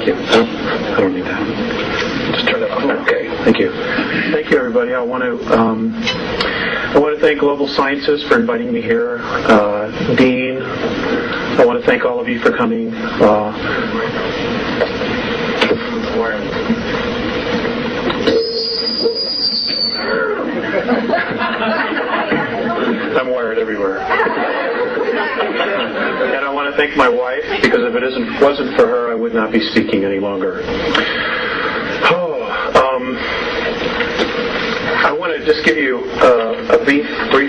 Thank you. I don't need that. Just turn it off. Okay. Thank you. Thank you, everybody. I want to thank Global Sciences for inviting me here. Dean, I want to thank all of you for coming. I'm wired everywhere. And I want to thank my wife, because if it wasn't for her, I would not be speaking any longer. I want to just give you a brief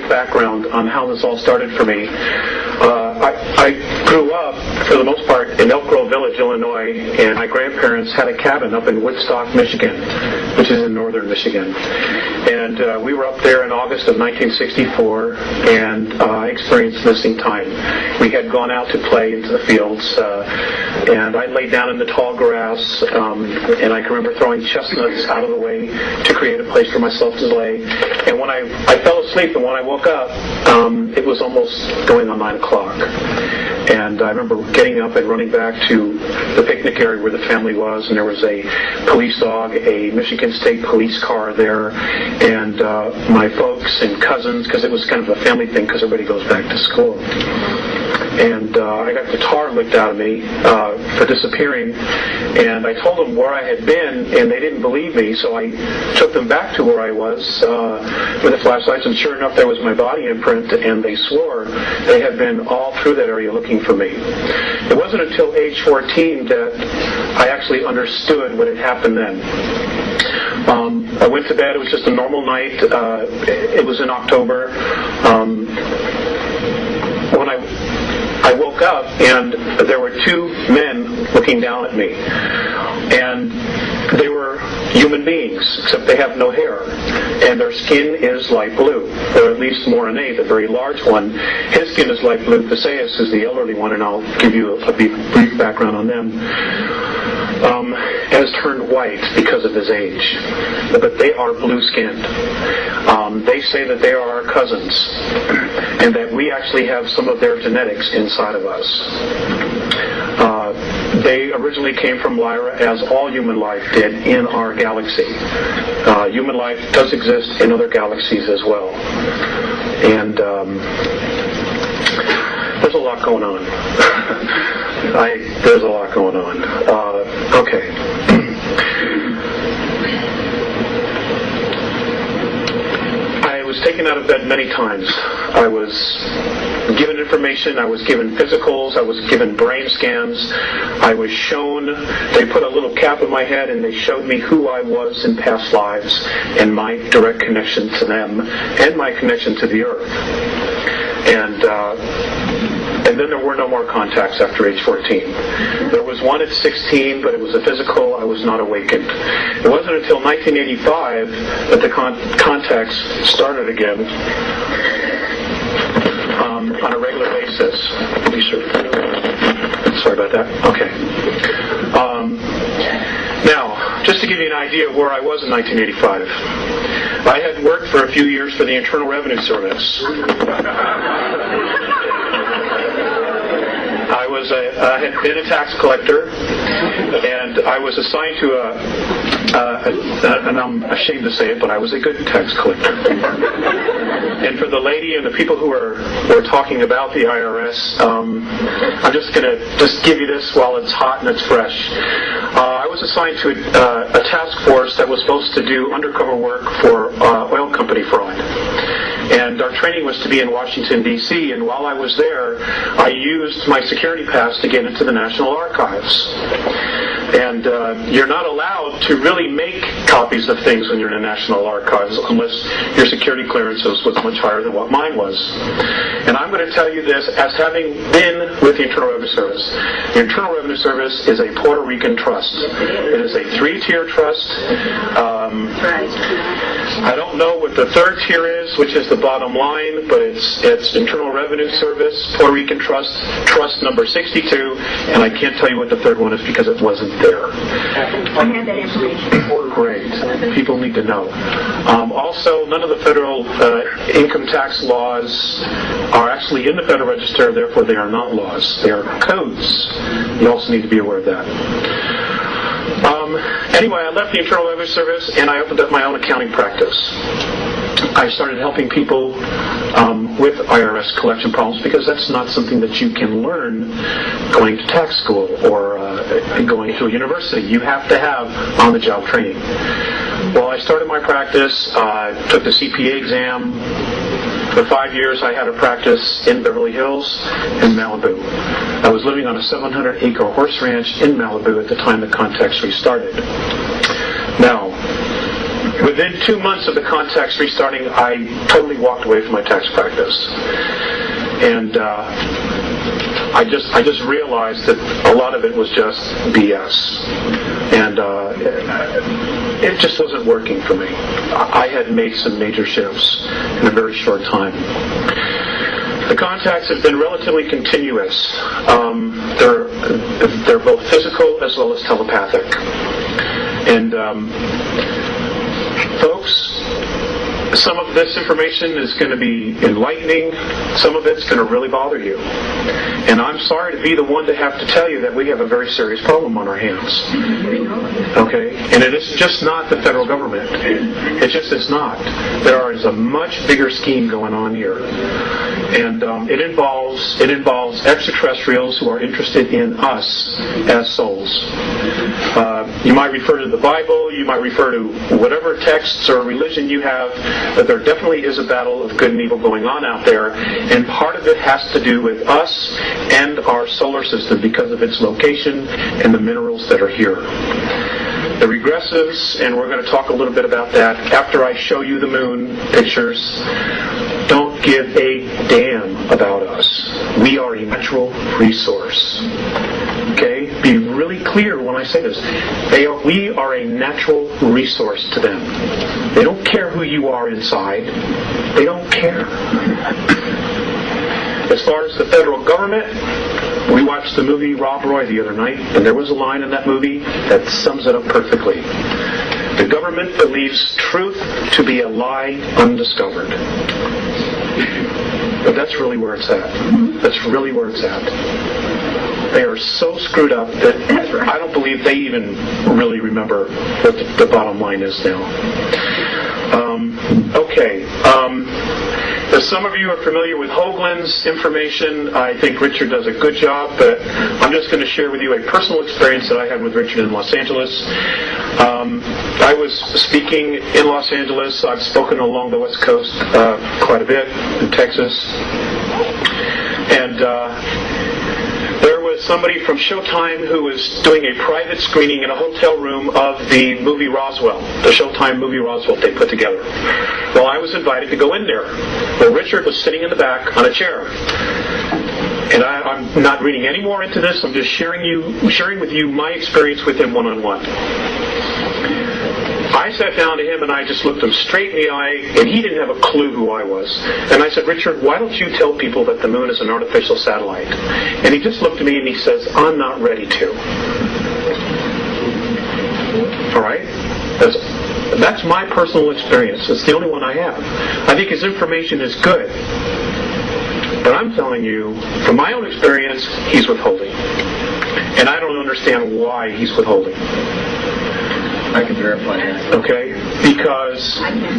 background on how this all started for me. I grew up, for the most part, in Elk Grove Village, Illinois, and my grandparents had a cabin up in Woodstock, Michigan, which is in northern Michigan. And we were up there in August of 1964, and I experienced missing time. We had gone out to play into the fields, and I laid down in the tall grass, and I can remember throwing chestnuts out of the way to create a place for myself to lay. And when I fell asleep, and when I woke up, it was almost going on 9 o'clock. And I remember getting up and running back to the picnic area where the family was, and there was a police dog, a Michigan State police car there, and my folks and cousins, because it was kind of a family thing because everybody goes back to school. And I got the tar licked out of me for disappearing, and I told them where I had been, and they didn't believe me, so I took them back to where I was with the flashlights, and sure enough, there was my body imprint, and they swore they had been all through that area looking for me. It wasn't until age 14 that I actually understood what had happened then. I went to bed. It was just a normal night. It was in October. When I woke up, and there were 2 men looking down at me. And they were human beings, except they have no hair. And their skin is light blue, or at least Morinay, the very large one. His skin is light blue. Paseus is the elderly one, and I'll give you a brief background on them. Has turned white because of his age, but they are blue-skinned. They say that they are our cousins, and that we actually have some of their genetics inside of us. They originally came from Lyra, as all human life did in our galaxy. Human life does exist in other galaxies as well, and there's a lot going on. There's a lot going on. Okay. I was taken out of bed many times. I was given information. I was given physicals. I was given brain scans. I was shown. They put a little cap on my head, and they showed me who I was in past lives and my direct connection to them and my connection to the Earth. And then there were no more contacts after age 14. There was one at 16, but it was a physical. I was not awakened. It wasn't until 1985 that the contacts started again on a regular basis. Sorry about that. Okay. Now, just to give you an idea of where I was in 1985, I had worked for a few years for the Internal Revenue Service. I had been a tax collector, and I was assigned to and I'm ashamed to say it, but I was a good tax collector. And for the lady and the people who were talking about the IRS, I'm just going to give you this while it's hot and it's fresh. I was assigned to a task force that was supposed to do undercover work for oil company fraud. And our training was to be in Washington, D.C., and while I was there, I used my security pass to get into the National Archives. And you're not allowed to really make copies of things when you're in the National Archives unless your security clearance was much higher than what mine was. And I'm going to tell you this as having been with the Internal Revenue Service. The Internal Revenue Service is a Puerto Rican trust. It is a 3-tier trust. I don't know what the 3rd tier is, which is the bottom line, but it's Internal Revenue Service, Puerto Rican Trust, Trust number 62, and I can't tell you what the 3rd one is because it wasn't there. I had that information. Great. People need to know. Also, none of the federal income tax laws are actually in the Federal Register, therefore they are not laws. They are codes. You also need to be aware of that. Anyway, I left the Internal Revenue Service and I opened up my own accounting practice. I started helping people with IRS collection problems because that's not something that you can learn going to tax school or going to a university. You have to have on-the-job training. Well, I started my practice, took the CPA exam. For 5 years, I had a practice in Beverly Hills and Malibu. I was living on a 700-acre horse ranch in Malibu at the time the context restarted. Now, within 2 months of the context restarting, I totally walked away from my tax practice. And I just realized that a lot of it was just BS. And it just wasn't working for me. I had made some major shifts in a very short time. The contacts have been relatively continuous. They're both physical as well as telepathic. And folks, some of this information is going to be enlightening. Some of it's going to really bother you. And I'm sorry to be the one to have to tell you that we have a very serious problem on our hands. Okay? And it is just not the federal government. It just is not. There is a much bigger scheme going on here. And it involves extraterrestrials who are interested in us as souls. You might refer to the Bible, you might refer to whatever texts or religion you have, but there definitely is a battle of good and evil going on out there, and part of it has to do with us and our solar system because of its location and the minerals that are here. The regressives, and we're going to talk a little bit about that after I show you the moon pictures, don't give a damn about us. We are a natural resource. Okay? Be really clear when I say this. We are a natural resource to them. They don't care who you are inside. They don't care. As far as the federal government, we watched the movie Rob Roy the other night, and there was a line in that movie that sums it up perfectly. The government believes truth to be a lie undiscovered. But that's really where it's at. That's really where it's at. They are so screwed up that I don't believe they even really remember what the bottom line is now. As some of you are familiar with Hoagland's information, I think Richard does a good job, but I'm just going to share with you a personal experience that I had with Richard in Los Angeles. I was speaking in Los Angeles. I've spoken along the West Coast quite a bit, in Texas. And there was somebody from Showtime who was doing a private screening in a hotel room of the movie Roswell, the Showtime movie Roswell they put together. Well, I was invited to go in there. Well, Richard was sitting in the back on a chair. And I'm not reading any more into this. I'm just sharing with you my experience with him one-on-one. I sat down to him and I just looked him straight in the eye, and he didn't have a clue who I was. And I said, Richard, why don't you tell people that the moon is an artificial satellite? And he just looked at me and he says, I'm not ready to. All right? That's my personal experience. It's the only one I have. I think his information is good. But I'm telling you, from my own experience, he's withholding. And I don't understand why he's withholding. I can verify that. Okay?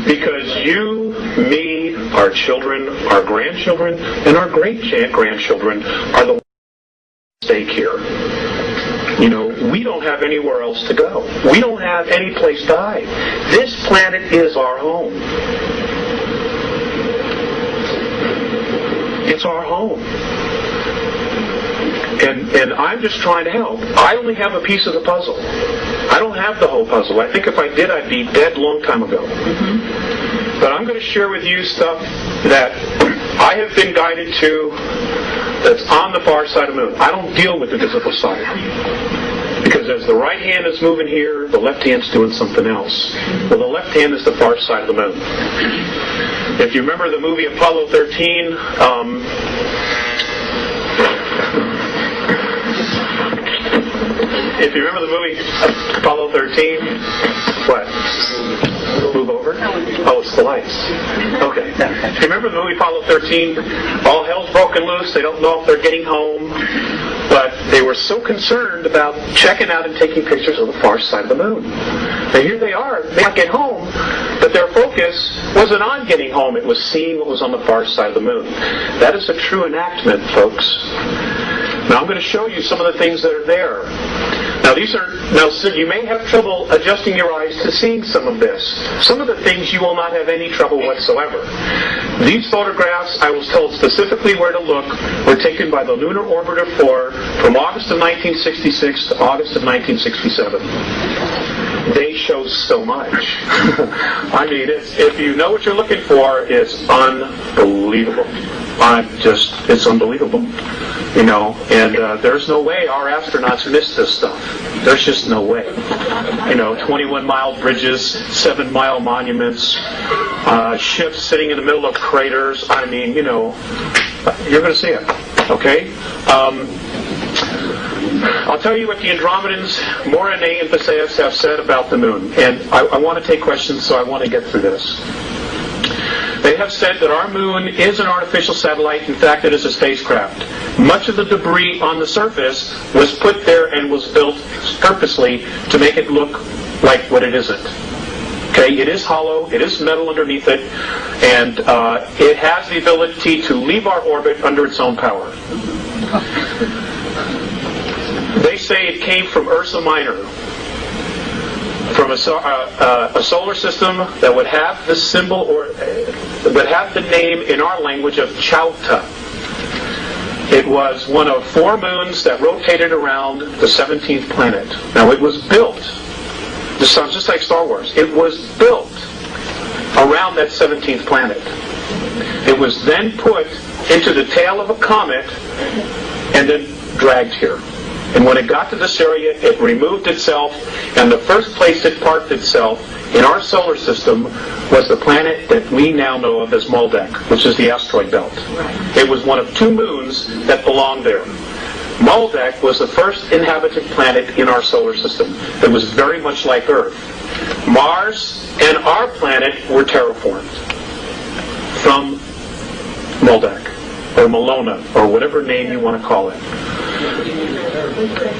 Because you, me, our children, our grandchildren, and our great-grandchildren are the ones at stake here. You know, we don't have anywhere else to go. We don't have any place to hide. This planet is our home. It's our home. And I'm just trying to help. I only have a piece of the puzzle. I don't have the whole puzzle. I think if I did, I'd be dead a long time ago. Mm-hmm. But I'm going to share with you stuff that I have been guided to that's on the far side of the moon. I don't deal with the visible side. Because as the right hand is moving here, the left hand's doing something else. Well, the left hand is the far side of the moon. If you remember the movie Apollo 13, if you remember the movie Apollo 13, what? Move over? Oh, it's the lights. Okay. If you remember the movie Apollo 13, all hell's broken loose. They don't know if they're getting home. But they were so concerned about checking out and taking pictures of the far side of the moon. And here they are, they can't get home, but their focus wasn't on getting home, it was seeing what was on the far side of the moon. That is a true enactment, folks. Now I'm going to show you some of the things that are there. Now so you may have trouble adjusting your eyes to seeing some of this. Some of the things you will not have any trouble whatsoever. These photographs, I was told specifically where to look, were taken by the Lunar Orbiter 4 from August of 1966 to August of 1967. They show so much. I mean, if you know what you're looking for, it's unbelievable. It's unbelievable. You know, and there's no way our astronauts miss this stuff. There's just no way. You know, 21-mile bridges, 7-mile monuments, ships sitting in the middle of craters. I mean, you know, you're going to see it. Okay? I'll tell you what the Andromedans, Morine and Perseus, have said about the moon. And I want to take questions, so I want to get through this. They have said that our moon is an artificial satellite. In fact, it is a spacecraft. Much of the debris on the surface was put there and was built purposely to make it look like what it isn't. Okay, it is hollow, it is metal underneath it, and it has the ability to leave our orbit under its own power. They say it came from Ursa Minor, from a solar system that would have the symbol or would have the name in our language of Chauta. It was one of 4 moons that rotated around the 17th planet. Now it was built, this sounds just like Star Wars, it was built around that 17th planet. It was then put into the tail of a comet and then dragged here. And when it got to this area, it removed itself, and the first place it parked itself in our solar system was the planet that we now know of as Maldek, which is the asteroid belt. It was one of 2 moons that belonged there. Maldek was the first inhabited planet in our solar system. It was very much like Earth. Mars and our planet were terraformed from Maldek, or Malona, or whatever name you want to call it.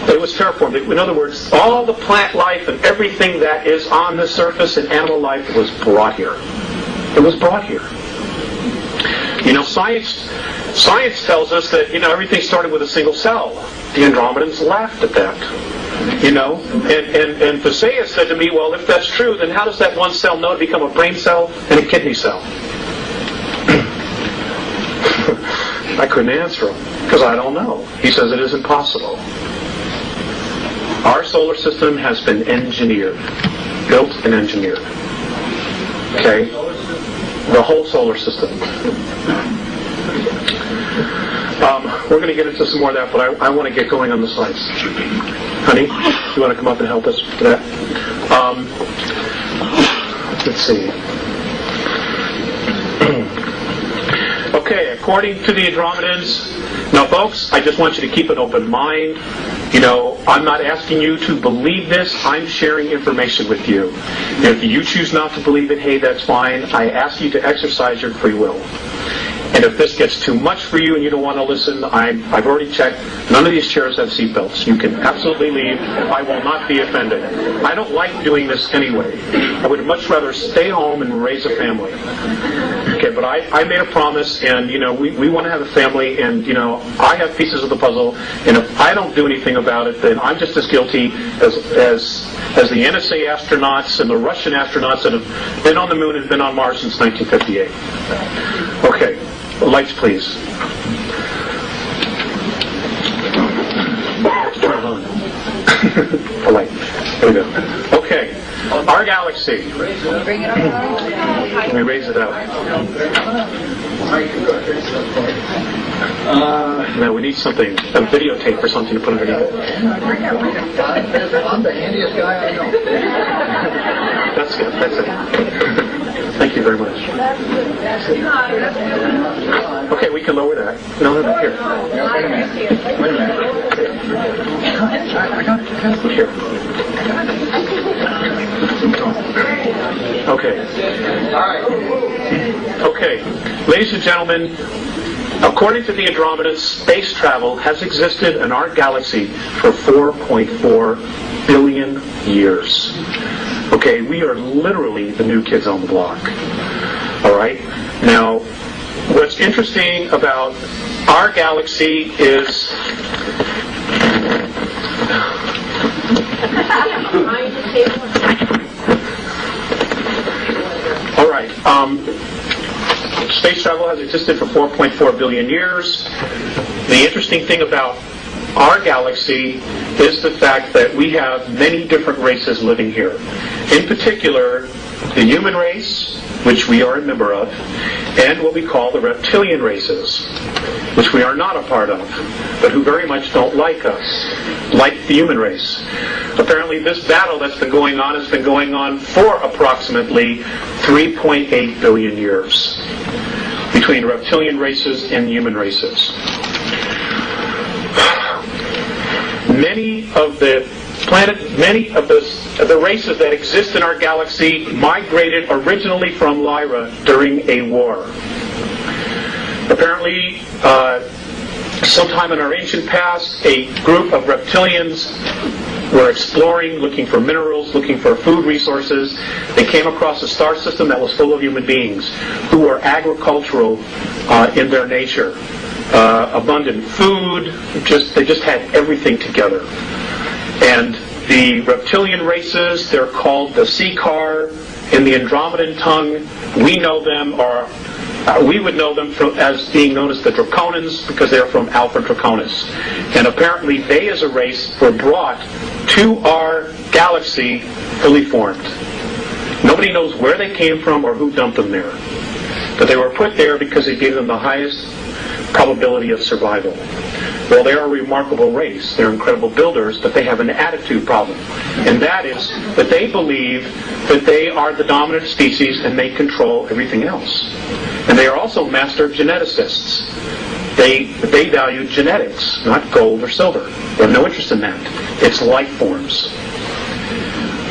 It was terraformed. In other words, all the plant life and everything that is on the surface and animal life was brought here. It was brought here. You know, science tells us that, you know, everything started with a single cell. The Andromedans laughed at that. You know, and Perseus said to me, well, if that's true, then how does that one cell know to become a brain cell and a kidney cell? I couldn't answer him, because I don't know. He says it isn't possible. Our solar system has been engineered, built and engineered. Okay? The whole solar system. We're going to get into some more of that, but I want to get going on the slides. Honey, you want to come up and help us with that? Let's see. Okay, according to the Andromedans, now folks, I just want you to keep an open mind. You know, I'm not asking you to believe this, I'm sharing information with you. If you choose not to believe it, hey, that's fine. I ask you to exercise your free will. And if this gets too much for you and you don't want to listen, I've already checked. None of these chairs have seatbelts. You can absolutely leave. I will not be offended. I don't like doing this anyway. I would much rather stay home and raise a family. Okay, but I made a promise, and, you know, we want to have a family, and, you know, I have pieces of the puzzle, and if I don't do anything about it, then I'm just as guilty as the NSA astronauts and the Russian astronauts that have been on the moon and been on Mars since 1958. Okay. Lights, please. Turn it on. The light. There we go. Okay. Our galaxy. Let me raise it up. No, we need something, a videotape or something to put underneath it. I'm the handiest guy I know. That's good. That's it. Thank you very much. Okay, we can lower that. No, here. Wait a minute. I got it. Here. Okay. All right. Okay. Ladies and gentlemen, According to the Andromedans, space travel has existed in our galaxy for 4.4 billion years. Okay, we are literally the new kids on the block. All right? Now, what's interesting about our galaxy is... All right. Space travel has existed for 4.4 billion years. The interesting thing about our galaxy is the fact that we have many different races living here. In particular, the human race, which we are a member of, and what we call the reptilian races, which we are not a part of, but who very much don't like us, like the human race. Apparently this battle that's been going on has been going on for approximately 3.8 billion years between reptilian races and human races. Many of the races that exist in our galaxy migrated originally from Lyra during a war. Apparently, sometime in our ancient past, a group of reptilians were exploring, looking for minerals, looking for food resources. They came across a star system that was full of human beings who were agricultural in their nature. Abundant food, they just had everything together. And the reptilian races, they're called the COLLIER. In the Andromedan tongue, we know them, or we would know them as being known as the Draconans, because they're from Alpha Draconis. And apparently they as a race were brought to our galaxy fully formed. Nobody knows where they came from or who dumped them there. But they were put there because it gave them the highest probability of survival. Well, they're a remarkable race. They're incredible builders, but they have an attitude problem. And that is that they believe that they are the dominant species and they control everything else. And they are also master geneticists. They value genetics, not gold or silver. They have no interest in that. It's life forms.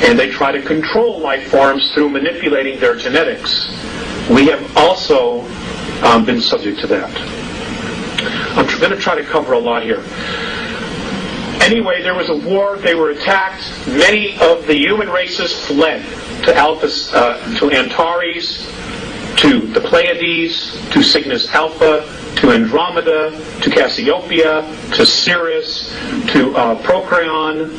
And they try to control life forms through manipulating their genetics. We have also been subject to that. I'm going to try to cover a lot here. Anyway, there was a war. They were attacked. Many of the human races fled to Antares, to the Pleiades, to Cygnus Alpha, to Andromeda, to Cassiopeia, to Sirius, to Procyon,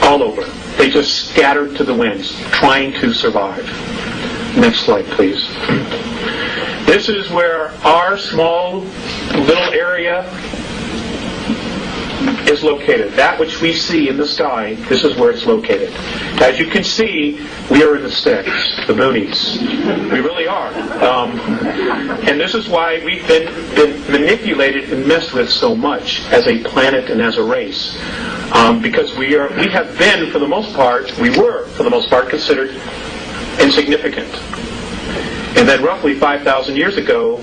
all over. They just scattered to the winds, trying to survive. Next slide, please. This is where our small little area is located. That which we see in the sky, this is where it's located. As you can see, we are in the sticks, the boonies. We really are. And this is why we've been manipulated and messed with so much as a planet and as a race. Because we have been, for the most part, considered insignificant. And then roughly 5,000 years ago,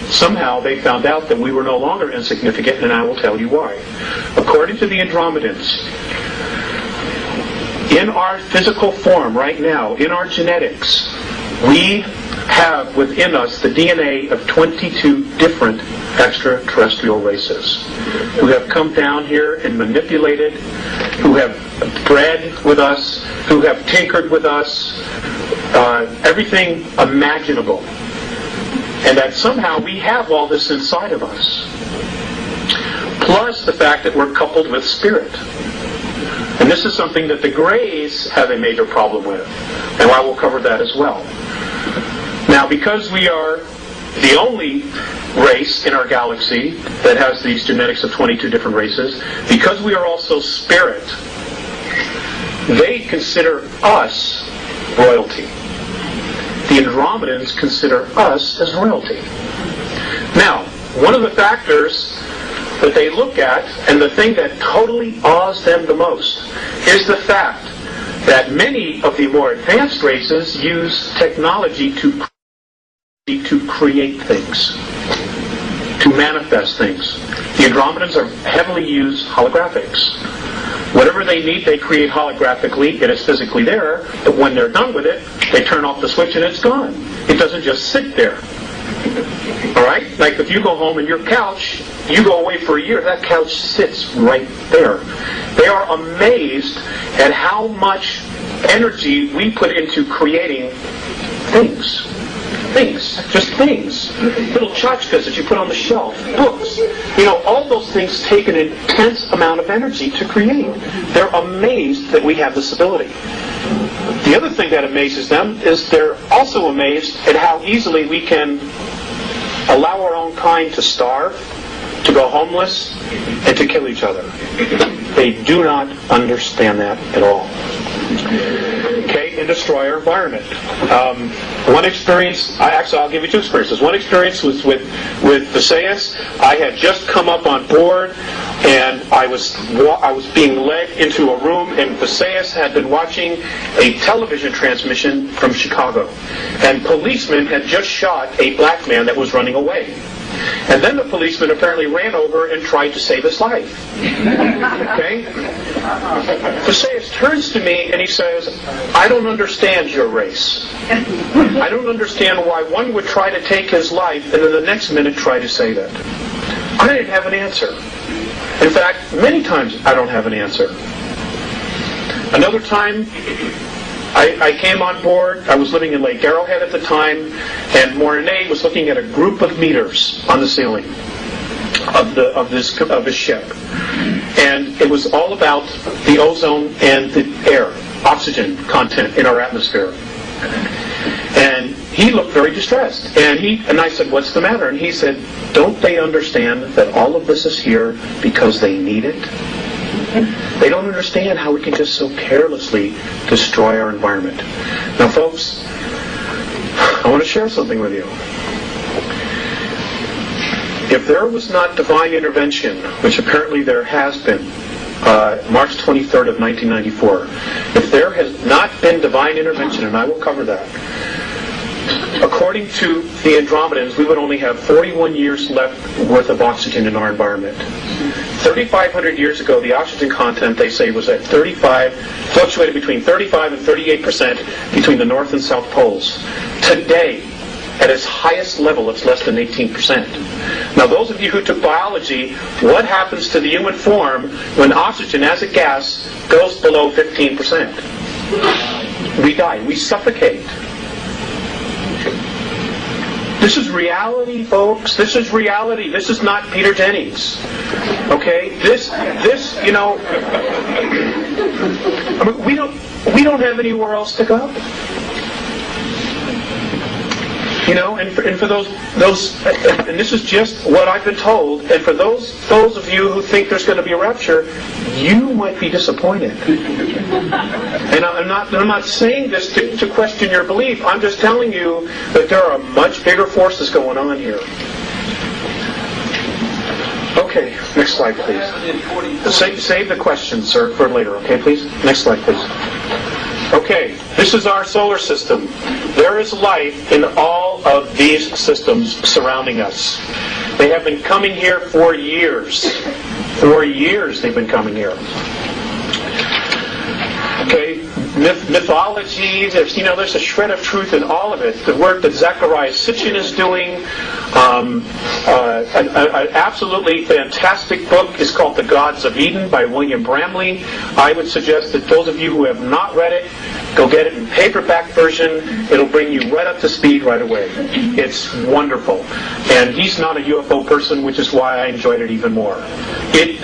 somehow they found out that we were no longer insignificant, and I will tell you why. According to the Andromedans, in our physical form right now, in our genetics, we have within us the DNA of 22 different extraterrestrial races who have come down here and manipulated, who have bred with us, who have tinkered with us, everything imaginable. And that somehow we have all this inside of us. Plus the fact that we're coupled with spirit. And this is something that the Greys have a major problem with. And I will cover that as well. Now, because we are the only race in our galaxy that has these genetics of 22 different races, because we are also spirit, they consider us royalty. The Andromedans consider us as royalty. Now, one of the factors that they look at, and the thing that totally awes them the most, is the fact that many of the more advanced races use technology to create things, to manifest things. The Andromedans are heavily use holographics. Whatever they need, they create holographically. It is physically there, but when they're done with it, they turn off the switch and it's gone. It doesn't just sit there. All right? Like if you go home and your couch, you go away for a year, that couch sits right there. They are amazed at how much energy we put into creating things. Just things. Little tchotchkes that you put on the shelf, books. All those things take an intense amount of energy to create. They're amazed that we have this ability. The other thing that amazes them is they're also amazed at how easily we can allow our own kind to starve, to go homeless, and to kill each other. They do not understand that at all. Okay, and destroy our environment. One experience, I'll give you two experiences. One experience was with Visayas. I had just come up on board, and I was being led into a room, and Visayas had been watching a television transmission from Chicago. And policemen had just shot a black man that was running away. And then the policeman apparently ran over and tried to save his life. Okay? Visayas turns to me and he says, I don't understand your race. I don't understand why one would try to take his life and then the next minute try to save it. I didn't have an answer. In fact, many times I don't have an answer. Another time, I came on board. I was living in Lake Arrowhead at the time, and Mornay was looking at a group of meters on the ceiling of his ship, and it was all about the ozone and the air, oxygen content in our atmosphere. And he looked very distressed, and I said, "What's the matter?" And he said, "Don't they understand that all of this is here because they need it? They don't understand how we can just so carelessly destroy our environment." Now, folks, I want to share something with you. If there was not divine intervention, which apparently there has been, March 23rd of 1994, if there has not been divine intervention, and I will cover that, according to the Andromedans, we would only have 41 years left worth of oxygen in our environment. 3,500 years ago, the oxygen content, they say, was at 35, fluctuated between 35 and 38% between the North and South Poles. Today, at its highest level, it's less than 18%. Now, those of you who took biology, what happens to the human form when oxygen as a gas goes below 15%? We die. We suffocate. This is reality, folks. This is reality. This is not Peter Jennings. Okay? This, I mean, we don't have anywhere else to go. And for those, and this is just what I've been told, and for those of you who think there's going to be a rapture, you might be disappointed. And I'm not saying this to question your belief. I'm just telling you that there are much bigger forces going on here. Okay, next slide, please. Save the questions, sir, for later. Okay, please. Next slide, please. Okay, this is our solar system. There is life in all of these systems surrounding us. They have been coming here for years. For years they've been coming here. Okay, mythology, there's a shred of truth in all of it. The work that Zecharia Sitchin is doing, an absolutely fantastic book is called The Gods of Eden by William Bramley. I would suggest that those of you who have not read it, go get it in paperback version. It'll bring you right up to speed right away. It's wonderful. And he's not a UFO person, which is why I enjoyed it even more.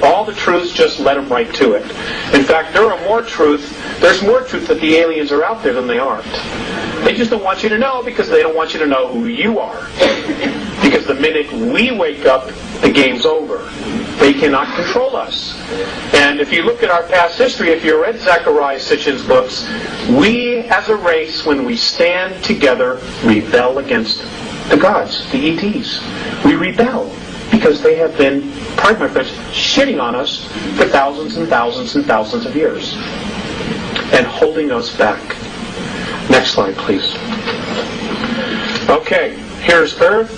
All the truths, just let him right to it. In fact, there's more truth that the aliens are out there than they aren't. They just don't want you to know because they don't want you to know who you are. Because the minute we wake up, the game's over. They cannot control us. And if you look at our past history, if you read Zecharia Sitchin's books, we as a race, when we stand together, rebel against the gods, the ETs. We rebel because they have been, pardon my French, shitting on us for thousands and thousands and thousands of years and holding us back. Next slide, please. Okay, here's Earth.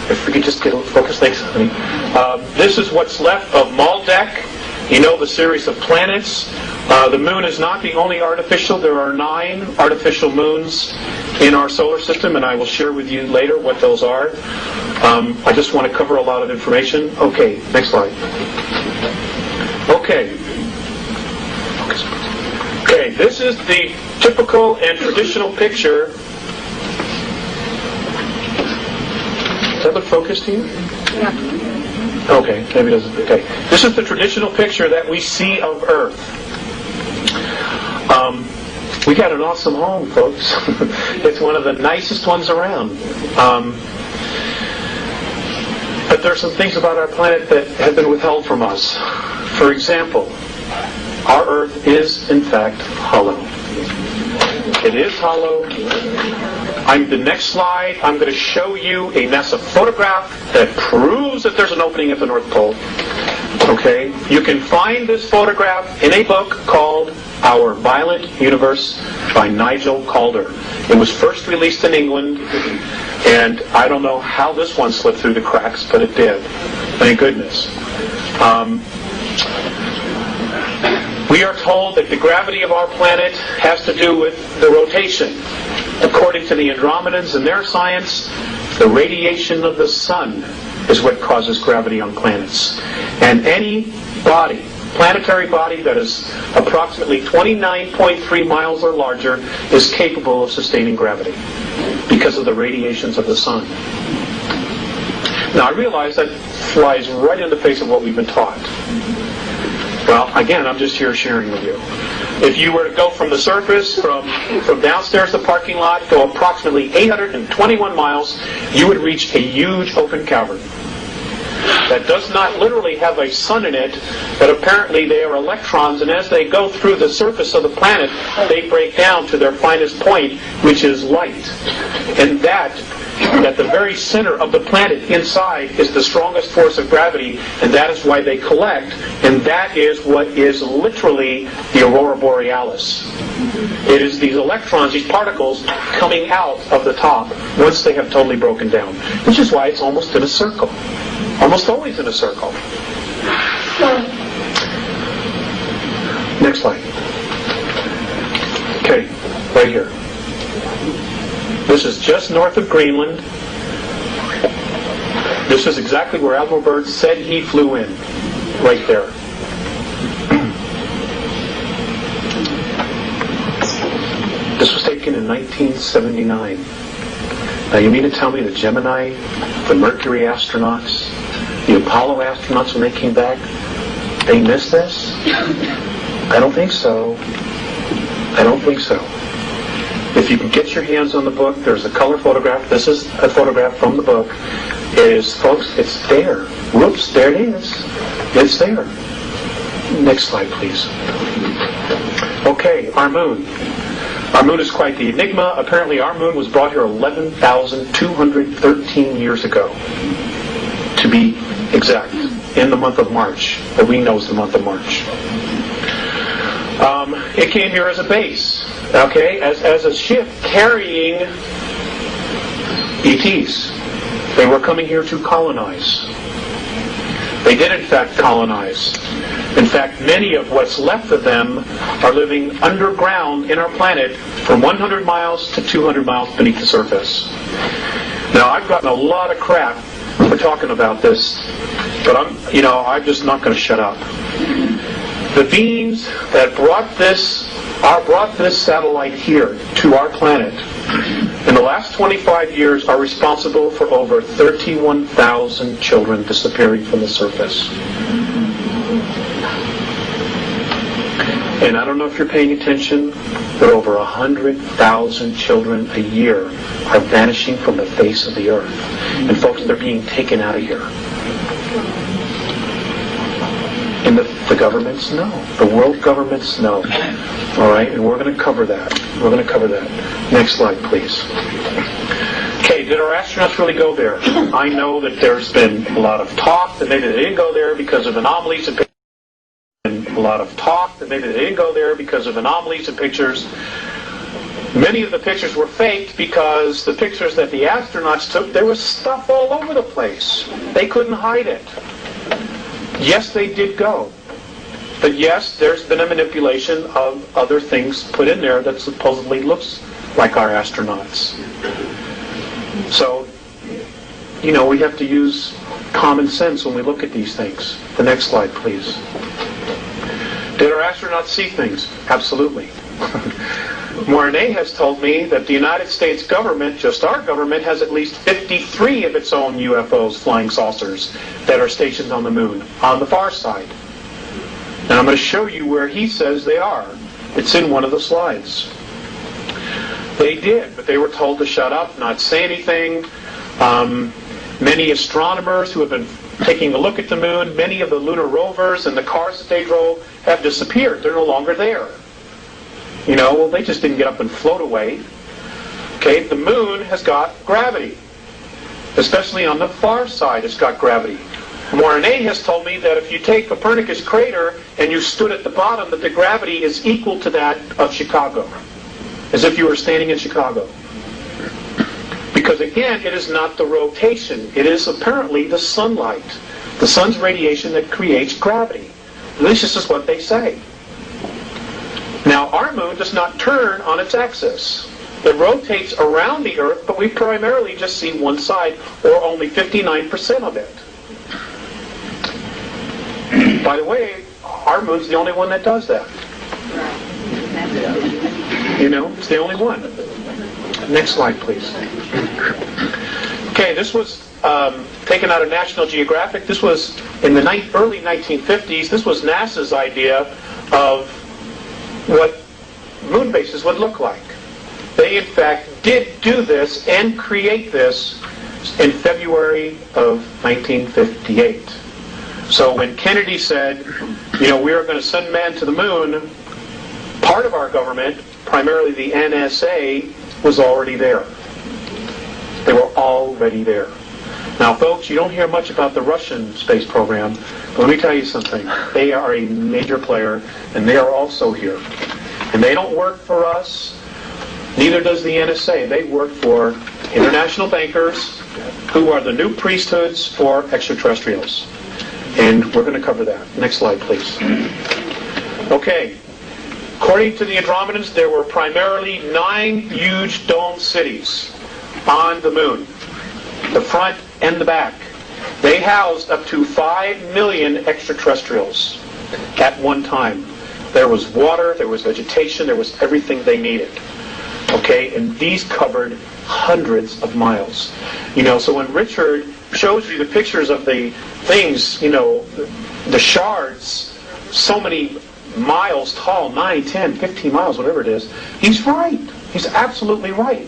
If we could just get a focus, thanks, honey. This is what's left of Maldek. You know the series of planets. The moon is not the only artificial. There are 9 artificial moons in our solar system, and I will share with you later what those are. I just want to cover a lot of information. Okay, next slide. Okay. Okay, this is the typical and traditional picture. Does that look focused to you? Yeah. Okay, maybe it doesn't. Okay. This is the traditional picture that we see of Earth. We got an awesome home, folks. It's one of the nicest ones around. But there are some things about our planet that have been withheld from us. For example, our Earth is, in fact, hollow. It is hollow. The next slide, I'm going to show you a NASA photograph that proves that there's an opening at the North Pole. Okay? You can find this photograph in a book called Our Violent Universe by Nigel Calder. It was first released in England, and I don't know how this one slipped through the cracks, but it did. Thank goodness. We are told that the gravity of our planet has to do with the rotation. According to the Andromedans and their science, the radiation of the sun is what causes gravity on planets. And any body, planetary body that is approximately 29.3 miles or larger is capable of sustaining gravity because of the radiations of the sun. Now I realize that flies right in the face of what we've been taught. Well, again, I'm just here sharing with you. If you were to go from the surface, from downstairs to the parking lot, go approximately 821 miles, you would reach a huge open cavern that does not literally have a sun in it, but apparently they are electrons, and as they go through the surface of the planet, they break down to their finest point, which is light. And that, at the very center of the planet inside, is the strongest force of gravity, and that is why they collect, and that is what is literally the aurora borealis. It is these electrons, these particles, coming out of the top once they have totally broken down, which is why it's almost in a circle. Almost always in a circle. Next slide. Okay, right here. This is just north of Greenland. This is exactly where Admiral Byrd said he flew in. Right there. This was taken in 1979. Now you mean to tell me the Gemini, the Mercury astronauts, the Apollo astronauts, when they came back, they missed this? I don't think so. I don't think so. If you can get your hands on the book, there's a color photograph. This is a photograph from the book. It is, folks, it's there. Whoops, there it is. It's there. Next slide, please. Okay, our moon. Our moon is quite the enigma. Apparently our moon was brought here 11,213 years ago, to be exact, in the month of March. What we know is the month of March. It came here as a base, okay, as a ship carrying ETs. They were coming here to colonize. They did, in fact, colonize. In fact, many of what's left of them are living underground in our planet from 100 miles to 200 miles beneath the surface. Now, I've gotten a lot of crap for talking about this, but I'm just not going to shut up. The beings that brought this satellite here to our planet in the last 25 years are responsible for over 31,000 children disappearing from the surface. And I don't know if you're paying attention, but over 100,000 children a year are vanishing from the face of the earth. And folks, they're being taken out of here. And the governments know. The world governments know. All right, and we're going to cover that. We're going to cover that. Next slide, please. Okay, did our astronauts really go there? I know that there's been a lot of talk that maybe they didn't go there because of anomalies and pictures. A lot of talk that maybe they didn't go there because of anomalies and pictures. Many of the pictures were faked because the pictures that the astronauts took, there was stuff all over the place. They couldn't hide it. Yes, they did go. But yes, there's been a manipulation of other things put in there that supposedly looks like our astronauts. So, we have to use common sense when we look at these things. The next slide, please. Did our astronauts see things? Absolutely. Mornay has told me that the United States government, just our government, has at least 53 of its own UFOs, flying saucers, that are stationed on the moon, on the far side. And I'm going to show you where he says they are. It's in one of the slides. They did, but they were told to shut up, not say anything. Many astronomers who have been taking a look at the moon, many of the lunar rovers and the cars that they drove have disappeared. They're no longer there. Well, they just didn't get up and float away. Okay, the moon has got gravity. Especially on the far side, it's got gravity. Mornay has told me that if you take Copernicus crater and you stood at the bottom, that the gravity is equal to that of Chicago. As if you were standing in Chicago. Because again, it is not the rotation. It is apparently the sunlight. The sun's radiation that creates gravity. At least this is what they say. Now, our moon does not turn on its axis. It rotates around the Earth, but we primarily just see one side, or only 59% of it. By the way, our moon's the only one that does that. It's the only one. Next slide, please. Okay, this was taken out of National Geographic. This was in the early 1950s. This was NASA's idea of what moon bases would look like. They, in fact, did do this and create this in February of 1958. So when Kennedy said, we are going to send man to the moon, part of our government, primarily the NSA, was already there. They were already there. Now, folks, you don't hear much about the Russian space program, but let me tell you something. They are a major player, and they are also here. And they don't work for us, neither does the NSA. They work for international bankers who are the new priesthoods for extraterrestrials. And we're going to cover that. Next slide, please. Okay. According to the Andromedans, there were primarily 9 huge dome cities on the moon, the front and the back. They housed up to 5 million extraterrestrials at one time. There was water, there was vegetation, there was everything they needed. Okay, and these covered hundreds of miles. So when Richard shows you the pictures of the things, the shards, so many miles tall, 9, 10, 15 miles, whatever it is, he's right. He's absolutely right.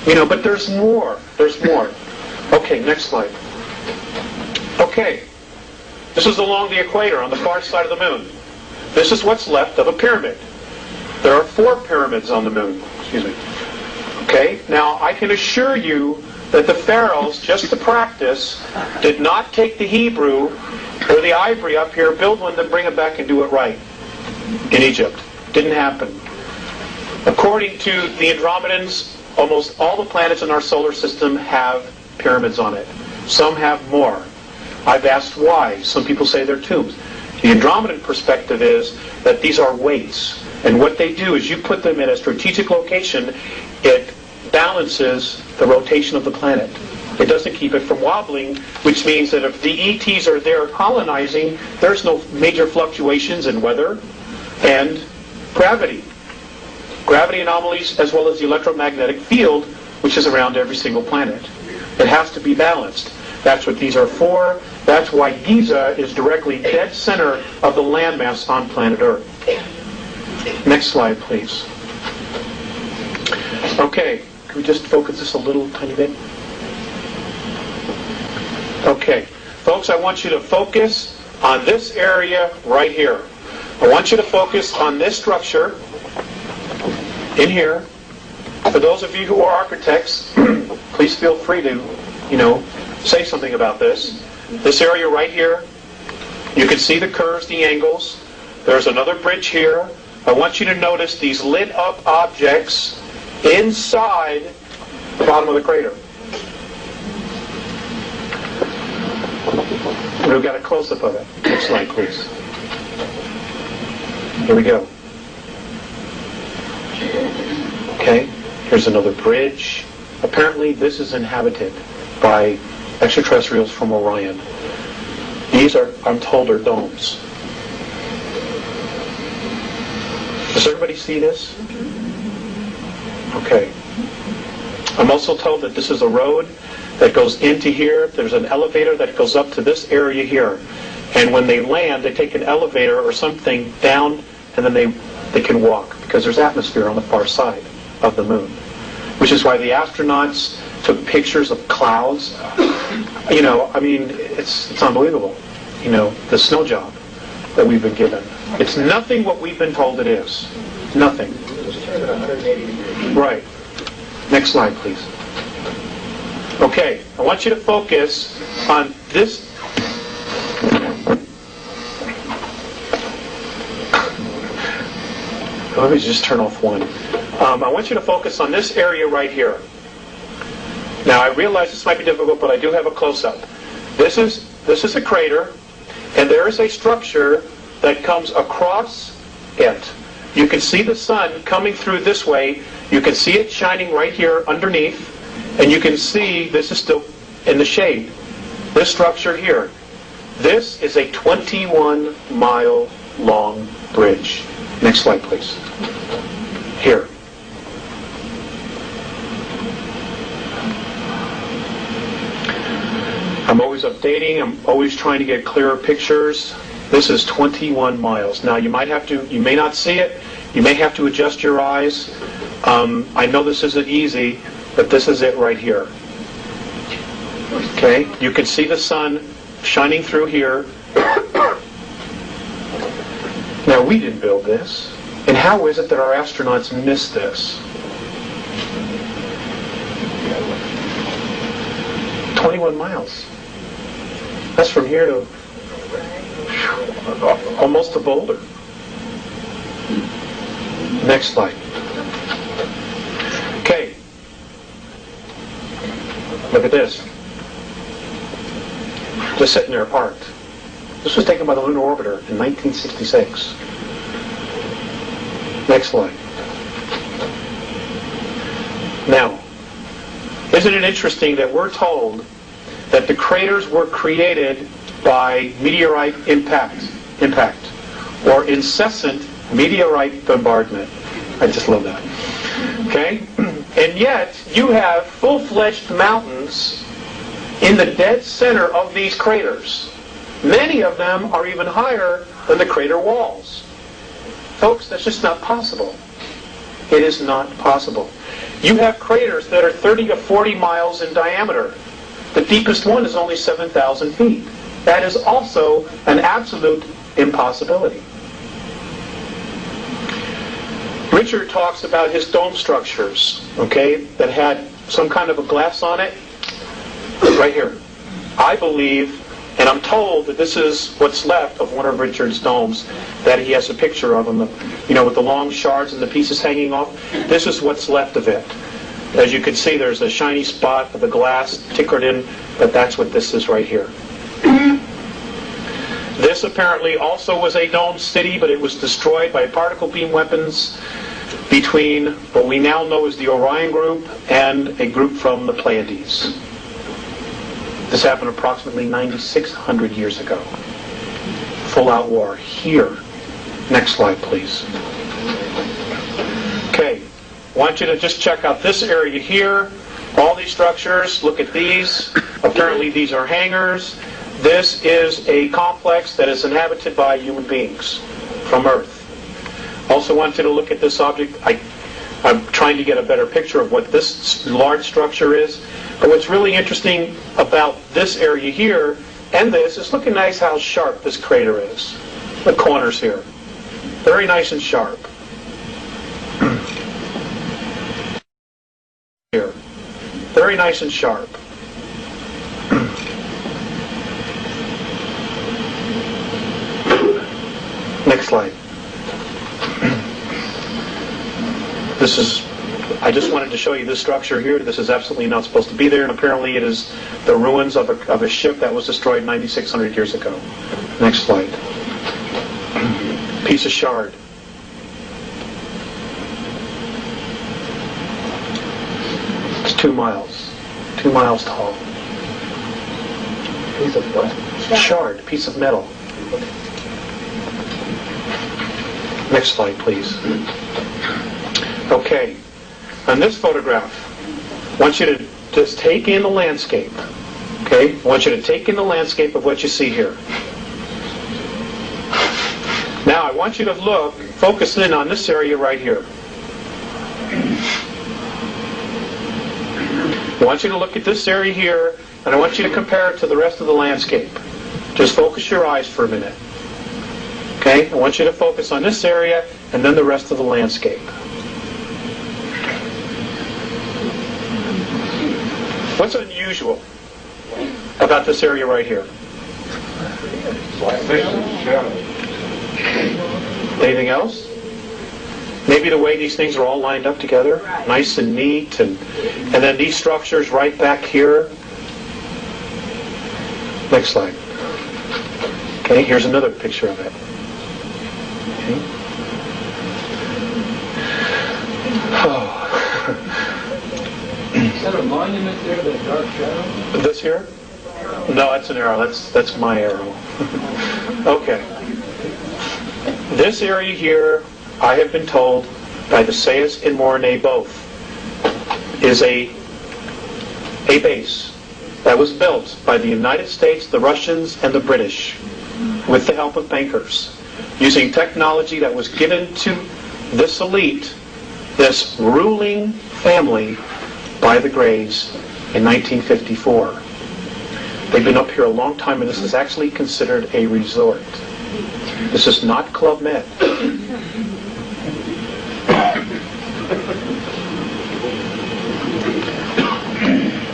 But there's more. There's more. Okay, next slide. Okay. This is along the equator on the far side of the moon. This is what's left of a pyramid. There are 4 pyramids on the moon. Excuse me. Okay? Now, I can assure you that the pharaohs, just to practice, did not take the Hebrew or the ivory up here, build one, then bring it back and do it right in Egypt. Didn't happen. According to the Andromedans, almost all the planets in our solar system have pyramids on it. Some have more. I've asked why. Some people say they're tombs. The Andromedan perspective is that these are weights. And what they do is you put them in a strategic location, it balances the rotation of the planet. It doesn't keep it from wobbling, which means that if the ETs are there colonizing, there's no major fluctuations in weather and gravity. Gravity anomalies as well as the electromagnetic field, which is around every single planet. It has to be balanced. That's what these are for. That's why Giza is directly dead center of the landmass on planet Earth. Next slide, please. Okay, can we just focus this a little tiny bit? Okay, folks, I want you to focus on this area right here. I want you to focus on this structure in here. For those of you who are architects, please feel free to, say something about this. This area right here, you can see the curves, the angles. There's another bridge here. I want you to notice these lit up objects inside the bottom of the crater. We've got a close-up of it. Next slide, please. Here we go. Okay, here's another bridge. Apparently this is inhabited by extraterrestrials from Orion. These are, I'm told, are domes. Does everybody see this? Okay. I'm also told that this is a road that goes into here. There's an elevator that goes up to this area here. And when they land, they take an elevator or something down, and then they can walk, because there's atmosphere on the far side of the moon. Which is why the astronauts took pictures of clouds. You know, I mean, it's unbelievable. You know, the snow job that we've been given. It's nothing what we've been told it is. Nothing. Right. Next slide, please. Okay, I want you to focus on this. Let me just turn off one. I want you to focus on this area right here. Now, I realize this might be difficult, but I do have a close-up. This is a crater, and there is a structure that comes across it. You can see the sun coming through this way. You can see it shining right here underneath, and you can see this is still in the shade. This structure here. This is a 21-mile long bridge. Next slide, please. Here. I'm always updating. I'm always trying to get clearer pictures. This is 21 miles. Now, you may not see it. You may have to adjust your eyes. I know this isn't easy, but this is it right here. Okay? You can see the sun shining through here. Now, we didn't build this. And how is it that our astronauts missed this? 21 miles. That's from here to almost to Boulder. Next slide. Okay. Look at this. Just sitting there parked. This was taken by the Lunar Orbiter in 1966. Next slide. Now, isn't it interesting that we're told that the craters were created by meteorite impact, or incessant meteorite bombardment? I just love that. Okay? And yet, you have full-fledged mountains in the dead center of these craters. Many of them are even higher than the crater walls. Folks, that's just not possible. It is not possible. You have craters that are 30 to 40 miles in diameter. The deepest one is only 7,000 feet. That is also an absolute impossibility. Richard talks about his dome structures, okay, that had some kind of a glass on it. Right here. I believe, and I'm told that this is what's left of one of Richard's domes, that he has a picture of them, with the long shards and the pieces hanging off. This is what's left of it. As you can see, there's a shiny spot of the glass tickered in, but that's what this is right here. This apparently also was a domed city, but it was destroyed by particle beam weapons between what we now know as the Orion group and a group from the Pleiades. This happened approximately 9,600 years ago. Full-out war here. Next slide, please. Okay, I want you to just check out this area here. All these structures, look at these. Apparently these are hangars. This is a complex that is inhabited by human beings from Earth. Also want you to look at this object. I'm trying to get a better picture of what this large structure is. But what's really interesting about this area here and this is look at nice how sharp this crater is. The corners here. Very nice and sharp. Here. Very nice and sharp. Next slide. This is, I just wanted to show you this structure here. This is absolutely not supposed to be there, and apparently it is the ruins of a ship that was destroyed 9,600 years ago. Next slide. Piece of shard. 2 miles. 2 miles tall. Piece of what? Shard, piece of metal. Next slide, please. Okay. On this photograph, I want you to just take in the landscape. Okay? I want you to take in the landscape of what you see here. Now, I want you to look, focus in on this area right here. I want you to look at this area here, and I want you to compare it to the rest of the landscape. Just focus your eyes for a minute. Okay? I want you to focus on this area, and then the rest of the landscape. What's unusual about this area right here? Anything else? Maybe the way these things are all lined up together, nice and neat, and then these structures right back here. Next slide. Okay, here's another picture of it. Okay. Oh. Is that a monument there, that dark shadow? This here? No, that's an arrow. That's my arrow. Okay. This area here, I have been told by the Sayas and Mornay both, is a base that was built by the United States, the Russians, and the British with the help of bankers, using technology that was given to this elite, this ruling family, by the Greys in 1954. They've been up here a long time, and this is actually considered a resort. This is not Club Med.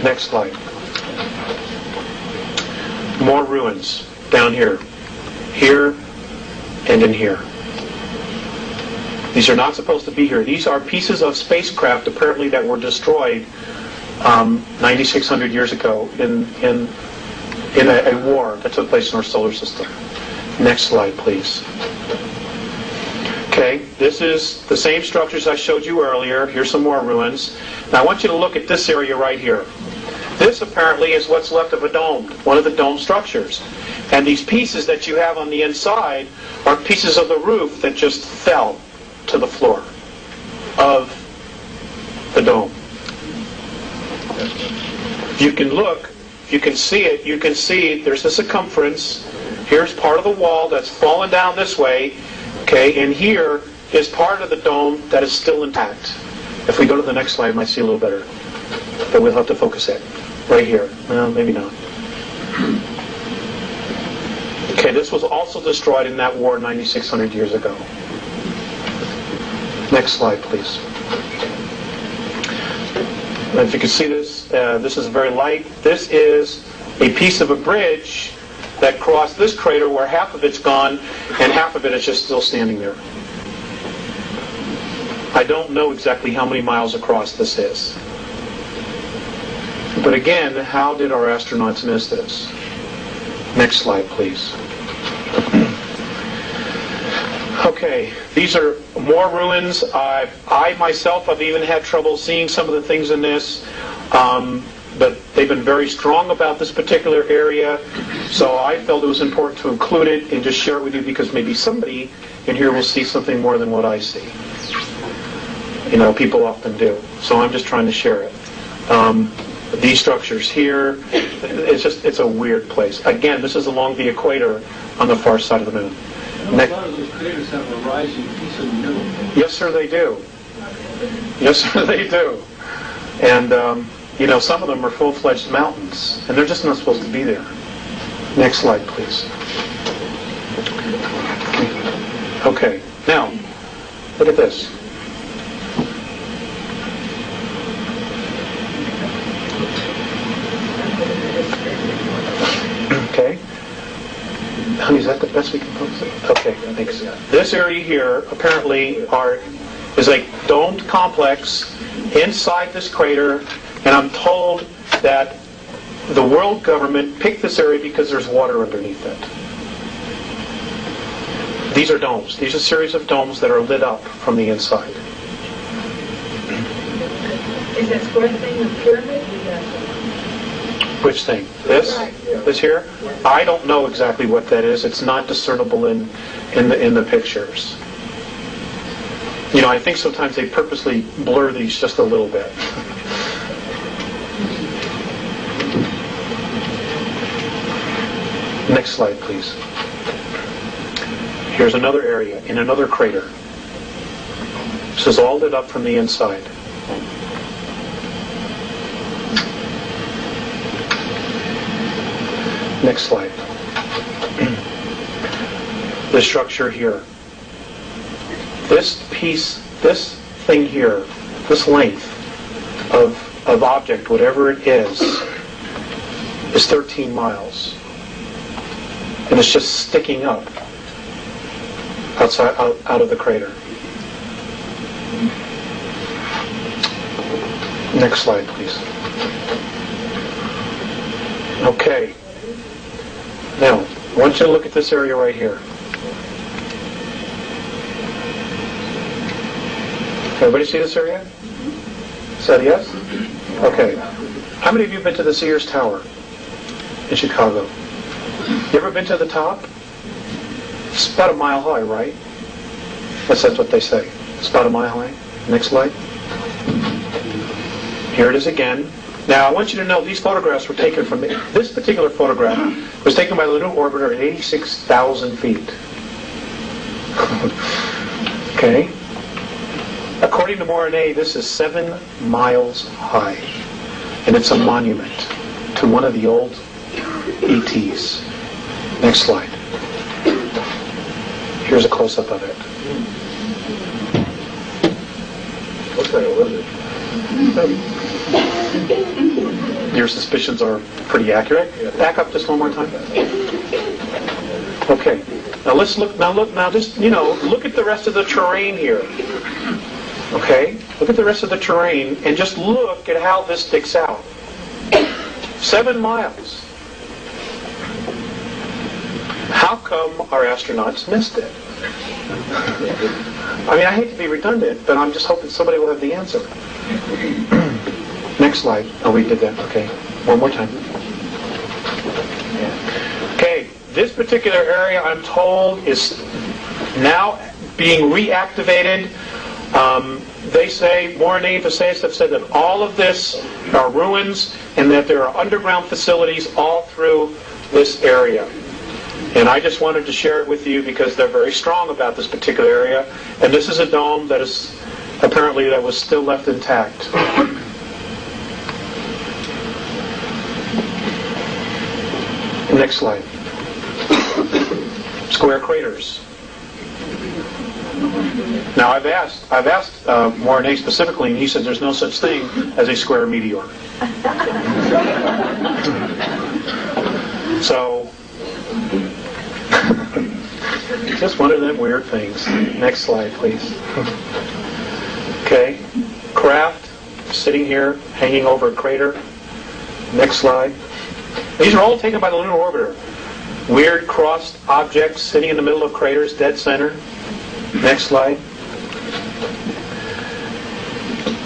Next slide. More ruins down here. Here and in here. These are not supposed to be here. These are pieces of spacecraft apparently that were destroyed 9,600 years ago in a war that took place in our solar system. Next slide, please. Okay, this is the same structures I showed you earlier. Here's some more ruins. Now I want you to look at this area right here. This apparently is what's left of a dome, one of the dome structures. And these pieces that you have on the inside are pieces of the roof that just fell to the floor of the dome. If you can look, if you can see it, you can see there's the circumference. Here's part of the wall that's fallen down this way, okay, and here is part of the dome that is still intact. If we go to the next slide, you might see a little better, but we'll have to focus it right here. Well, maybe not. Okay, this was also destroyed in that war 9,600 years ago. Next slide, please. And if you can see this, this is very light. This is a piece of a bridge that crossed this crater where half of it's gone and half of it is just still standing there. I don't know exactly how many miles across this is. But again, how did our astronauts miss this? Next slide, please. Okay, these are more ruins. I myself have even had trouble seeing some of the things in this, but they've been very strong about this particular area, so I felt it was important to include it and just share it with you because maybe somebody in here will see something more than what I see. You know, people often do. So I'm just trying to share it. These structures here, it's a weird place. Again, this is along the equator on the far side of the moon. A lot of those craters have a rising piece in the middle. Yes, sir, they do. Yes, sir, they do. And, you know, some of them are full-fledged mountains, and they're just not supposed to be there. Next slide, please. Okay, now, look at this. Okay. Honey, is that the best we can focus it? Okay, thanks. This area here apparently is a domed complex inside this crater, and I'm told that the world government picked this area because there's water underneath it. These are domes. These are a series of domes that are lit up from the inside. Is that square thing a pyramid? Which thing? This? This here? I don't know exactly what that is. It's not discernible in the pictures. You know, I think sometimes they purposely blur these just a little bit. Next slide, please. Here's another area in another crater. This is all lit up from the inside. Next slide. The structure here. This piece, this thing here, this length of object, whatever it is 13 miles. And it's just sticking up outside, out of the crater. Next slide, please. Okay. Now, I want you to look at this area right here. Everybody see this area? Is that a yes? Okay. How many of you have been to the Sears Tower in Chicago? You ever been to the top? It's about a mile high, right? That's what they say. It's about a mile high. Next slide. Here it is again. Now, I want you to know these photographs were taken from... This particular photograph was taken by the Lunar Orbiter at 86,000 feet. Okay? According to Morine, this is 7 miles high. And it's a monument to one of the old ETs. Next slide. Here's a close-up of it. What kind of lizard? Your suspicions are pretty accurate. Back up just one more time. Okay. Now let's look. Now just look at the rest of the terrain here. Okay. Look at the rest of the terrain and just look at how this sticks out. 7 miles. How come our astronauts missed it? I mean, I hate to be redundant, but I'm just hoping somebody will have the answer. Next slide. Oh, we did that. Okay. One more time. Okay. This particular area, I'm told, is now being reactivated. They say, Morine and Faceus have said that all of this are ruins and that there are underground facilities all through this area. And I just wanted to share it with you because they're very strong about this particular area. And this is a dome that is apparently that was still left intact. Next slide. Square craters. Now I've asked Morine specifically, and he said there's no such thing as a square meteor. So, just one of them weird things. Next slide, please. Okay, craft sitting here, hanging over a crater. Next slide. These are all taken by the Lunar Orbiter. Weird crossed objects sitting in the middle of craters, dead center. Next slide.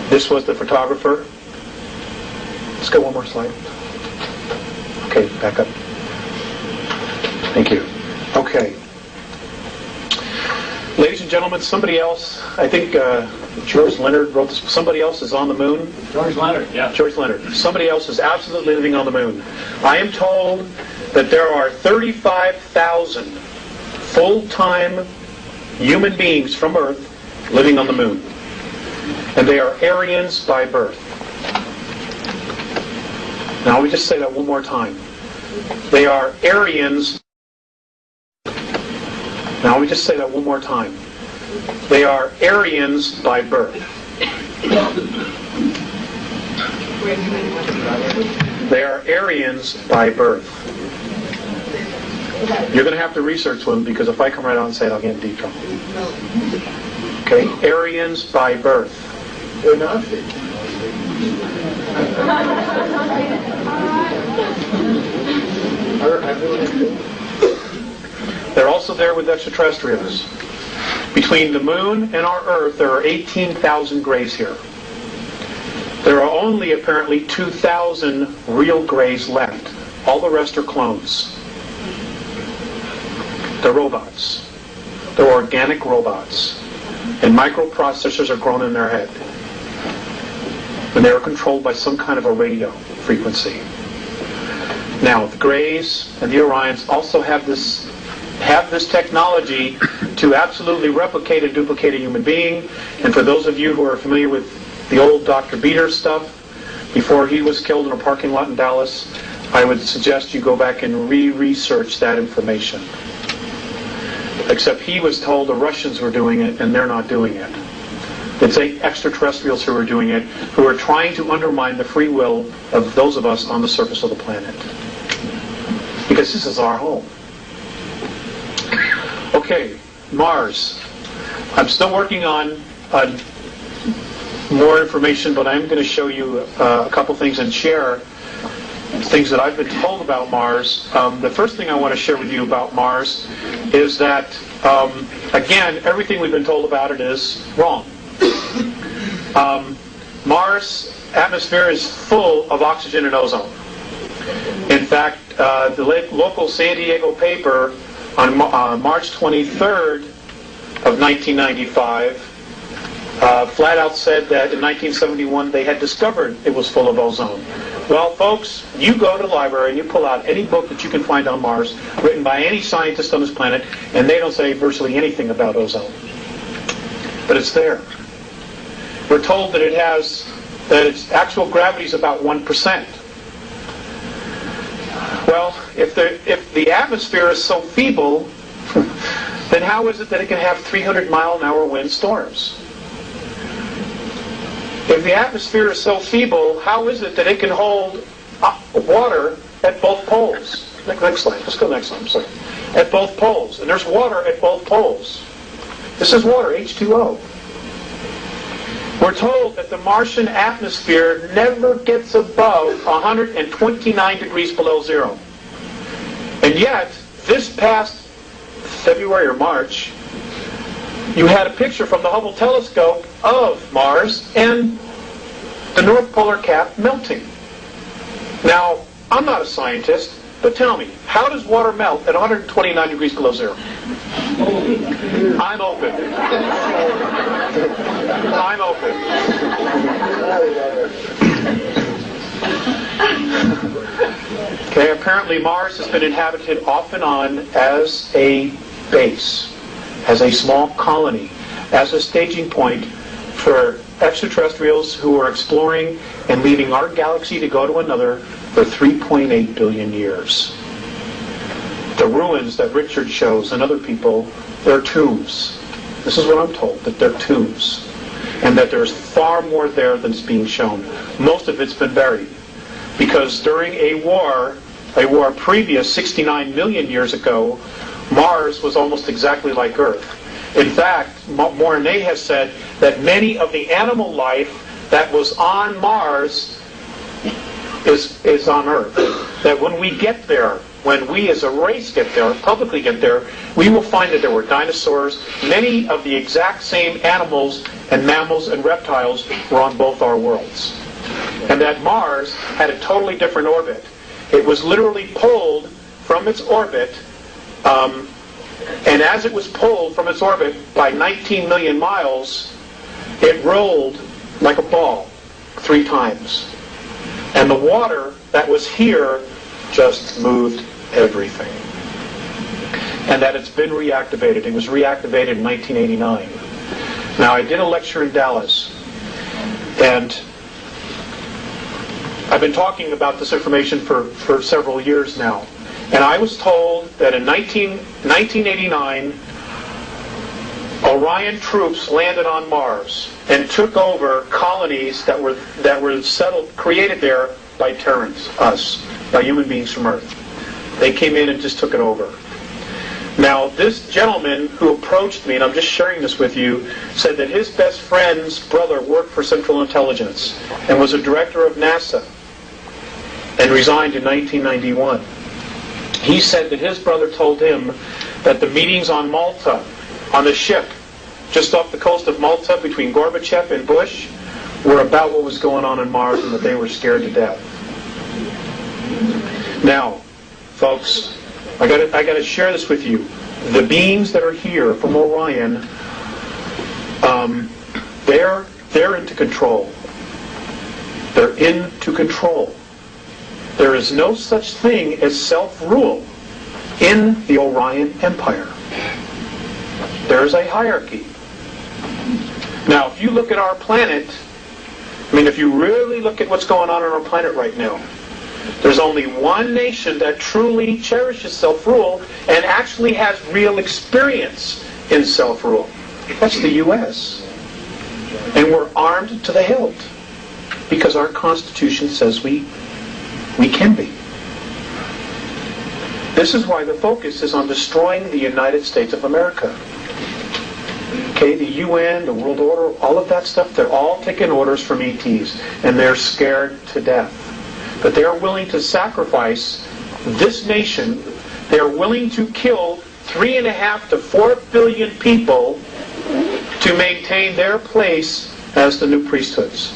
This was the photographer. Let's go one more slide. Okay, back up. Thank you. Okay. Ladies and gentlemen, somebody else, I think George Leonard wrote this, somebody else is on the moon. George Leonard, yeah. George Leonard. Somebody else is absolutely living on the moon. I am told that there are 35,000 full-time human beings from Earth living on the moon. And they are Aryans by birth. Now, let me just say that one more time. They are Aryans. Now, let me just say that one more time. They are Aryans by birth. They are Aryans by birth. You're going to have to research them because if I come right out and say it, I'll get in deep trouble. Okay? Aryans by birth. They're not. They're also there with extraterrestrials. Between the moon and our Earth, there are 18,000 grays here. There are only apparently 2,000 real Greys left. All the rest are clones. They're robots. They're organic robots. And microprocessors are grown in their head. And they are controlled by some kind of a radio frequency. Now, the Greys and the Orions also have this technology to absolutely replicate and duplicate a human being. And for those of you who are familiar with the old Dr. Beater stuff, before he was killed in a parking lot in Dallas, I would suggest you go back and re-research that information. Except he was told the Russians were doing it, and they're not doing it. It's extraterrestrials who are doing it, who are trying to undermine the free will of those of us on the surface of the planet. Because this is our home. Okay, Mars. I'm still working on more information, but I'm going to show you a couple things and share things that I've been told about Mars. The first thing I want to share with you about Mars is that, again, everything we've been told about it is wrong. Mars' atmosphere is full of oxygen and ozone. In fact, the local San Diego paper on March 23rd of 1995 flat out said that in 1971 they had discovered it was full of ozone. Well, folks, you go to the library and you pull out any book that you can find on Mars, written by any scientist on this planet, and they don't say virtually anything about ozone. But it's there. We're told that that its actual gravity is about 1%. Well, if the atmosphere is so feeble, then how is it that it can have 300-mile-an-hour wind storms? If the atmosphere is so feeble, how is it that it can hold water at both poles? Next slide. Let's go next slide. I'm sorry. At both poles. And there's water at both poles. This is water, H2O. We're told that the Martian atmosphere never gets above 129 degrees below zero. And yet, this past February or March, you had a picture from the Hubble telescope of Mars and the North Polar Cap melting. Now, I'm not a scientist, but tell me, how does water melt at 129 degrees below zero? I'm open. I'm open. Okay, apparently Mars has been inhabited off and on as a base, as a small colony, as a staging point for extraterrestrials who are exploring and leaving our galaxy to go to another for 3.8 billion years. The ruins that Richard shows and other people, they're tombs. This is what I'm told, that they're tombs. And that there's far more there than is being shown. Most of it's been buried. Because during a war previous 69 million years ago, Mars was almost exactly like Earth. In fact, Mornay has said that many of the animal life that was on Mars is on Earth. That when we get there, when we as a race get there, publicly get there, we will find that there were dinosaurs. Many of the exact same animals and mammals and reptiles were on both our worlds. And that Mars had a totally different orbit. It was literally pulled from its orbit, and as it was pulled from its orbit by 19 million miles, it rolled like a ball 3 times. And the water that was here just moved everything. And that it's been reactivated. It was reactivated in 1989. Now, I did a lecture in Dallas, and I've been talking about this information for several years now. And I was told that in 1989, Orion troops landed on Mars and took over colonies that were settled, created there by Terrans, us, by human beings from Earth. They came in and just took it over. Now, this gentleman who approached me, and I'm just sharing this with you, said that his best friend's brother worked for Central Intelligence and was a director of NASA and resigned in 1991. He said that his brother told him that the meetings on Malta, on the ship, just off the coast of Malta between Gorbachev and Bush, were about what was going on Mars and that they were scared to death. Now, folks, I got to share this with you. The beings that are here from Orion, they're into control. They're into control. There is no such thing as self-rule in the Orion Empire. There is a hierarchy. Now, if you look at our planet, if you really look at what's going on our planet right now, there's only one nation that truly cherishes self-rule and actually has real experience in self-rule. That's the U.S. And we're armed to the hilt because our Constitution says we can be. This is why the focus is on destroying the United States of America. Okay, the UN, the World Order, all of that stuff, they're all taking orders from ETs, and they're scared to death. But they are willing to sacrifice this nation. They are willing to kill 3.5 to 4 billion people to maintain their place as the new priesthoods.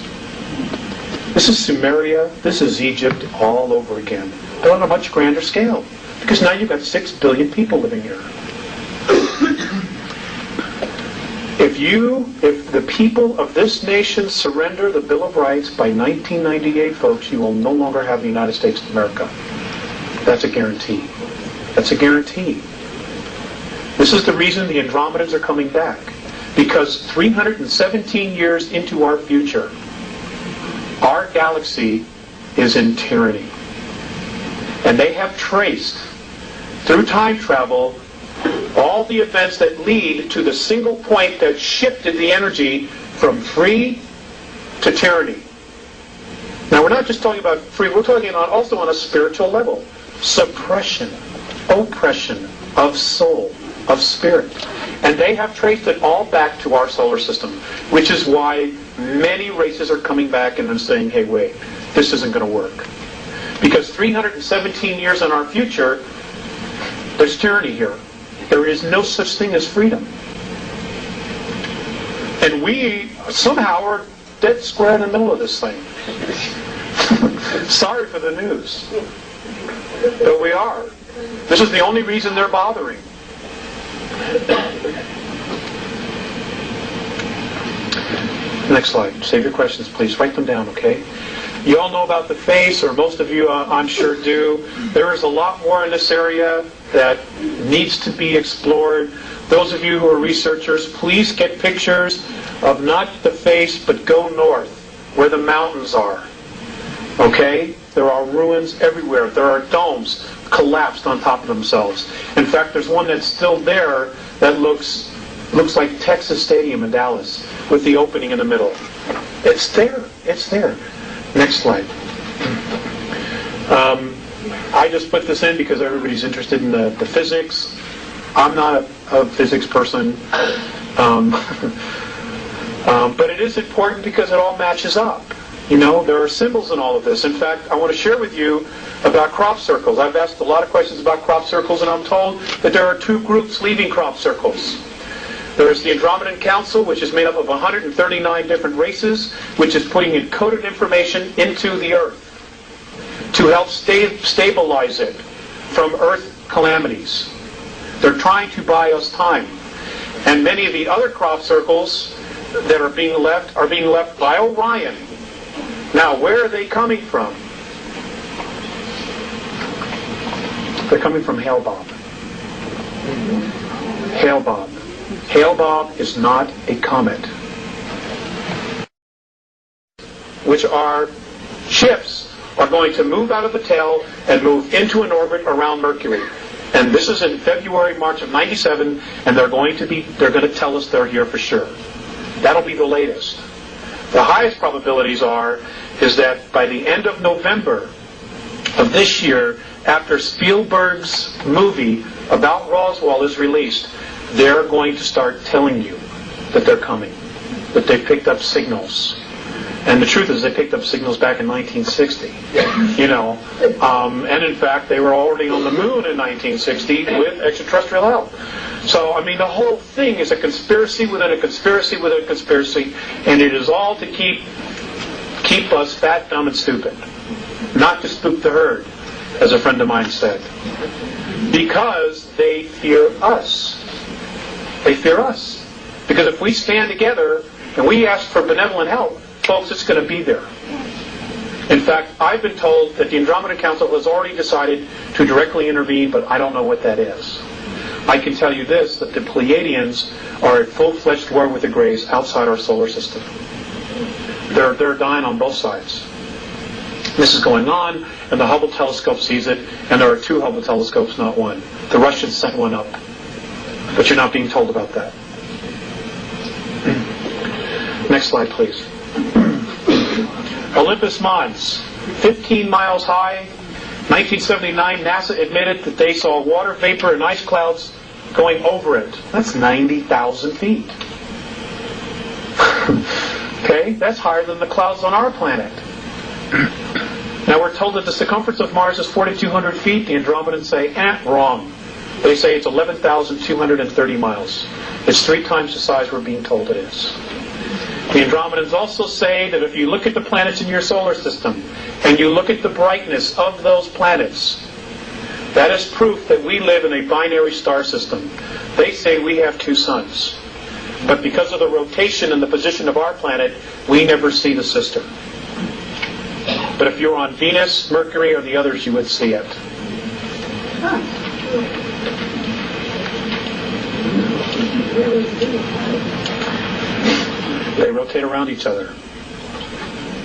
This is Sumeria, this is Egypt all over again, but on a much grander scale. Because now you've got 6 billion people living here. If the people of this nation surrender the Bill of Rights by 1998, folks, you will no longer have the United States of America. That's a guarantee. That's a guarantee. This is the reason the Andromedans are coming back. Because 317 years into our future, our galaxy is in tyranny. And they have traced, through time travel, all the events that lead to the single point that shifted the energy from free to tyranny. Now, we're not just talking about free, we're talking also on a spiritual level. Suppression, oppression of soul, of spirit. And they have traced it all back to our solar system, which is why many races are coming back and saying, hey, wait, this isn't going to work. Because 317 years in our future, there's tyranny here. There is no such thing as freedom. And we somehow are dead square in the middle of this thing. Sorry for the news. But we are. This is the only reason they're bothering. Next slide. Save your questions, please. Write them down, okay? You all know about the face, or most of you I'm sure do. There is a lot more in this area that needs to be explored. Those of you who are researchers, please get pictures of not the face, but go north, where the mountains are. Okay? There are ruins everywhere. There are domes collapsed on top of themselves. In fact, there's one that's still there that looks like Texas Stadium in Dallas, with the opening in the middle. It's there. It's there. Next slide. I just put this in because everybody's interested in the physics. I'm not a physics person. But it is important because it all matches up. You know, there are symbols in all of this. In fact, I want to share with you about crop circles. I've asked a lot of questions about crop circles, and I'm told that there are 2 groups leaving crop circles. There's the Andromedan Council, which is made up of 139 different races, which is putting encoded information into the Earth to help stabilize it from Earth calamities. They're trying to buy us time. And many of the other crop circles that are being left by Orion. Now, where are they coming from? They're coming from Hale-Bopp. Hale-Bopp. Hale-Bopp is not a comet. Which are ships are going to move out of the tail and move into an orbit around Mercury. And this is in February, March of 97, and they're going to tell us they're here for sure. That'll be the latest. The highest probabilities is that by the end of November of this year, after Spielberg's movie about Roswell is released, they're going to start telling you that they're coming, that they picked up signals. And the truth is they picked up signals back in 1960, and in fact they were already on the moon in 1960 with extraterrestrial help. So, I mean, the whole thing is a conspiracy within a conspiracy within a conspiracy, and it is all to keep keep us fat, dumb, and stupid. Not to spook the herd, as a friend of mine said. Because they fear us. They fear us. Because if we stand together and we ask for benevolent help, folks, it's going to be there. In fact, I've been told that the Andromeda Council has already decided to directly intervene, but I don't know what that is. I can tell you this, that the Pleiadians are at full-fledged war with the Greys outside our solar system. They're dying on both sides. This is going on, and the Hubble telescope sees it, and there are 2 Hubble telescopes, not 1. The Russians sent 1 up. But you're not being told about that. Next slide, please. Olympus Mons, 15 miles high. 1979, NASA admitted that they saw water vapor and ice clouds going over it. That's 90,000 feet. Okay, that's higher than the clouds on our planet. Now we're told that the circumference of Mars is 4,200 feet. The Andromedans say, wrong. They say it's 11,230 miles. It's 3 times the size we're being told it is. The Andromedans also say that if you look at the planets in your solar system and you look at the brightness of those planets, that is proof that we live in a binary star system. They say we have 2 suns. But because of the rotation and the position of our planet, we never see the sister. But if you're on Venus, Mercury, or the others, you would see it. They rotate around each other.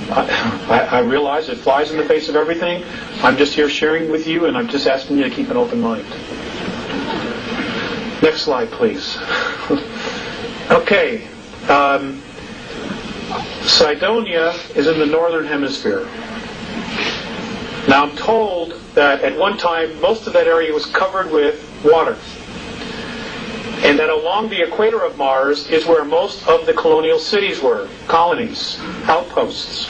I realize it flies in the face of everything. I'm just here sharing with you, and I'm just asking you to keep an open mind. Next slide, please. Okay. Cydonia is in the northern hemisphere. Now I'm told that at one time most of that area was covered with water. And that along the equator of Mars is where most of the colonial cities were, colonies, outposts.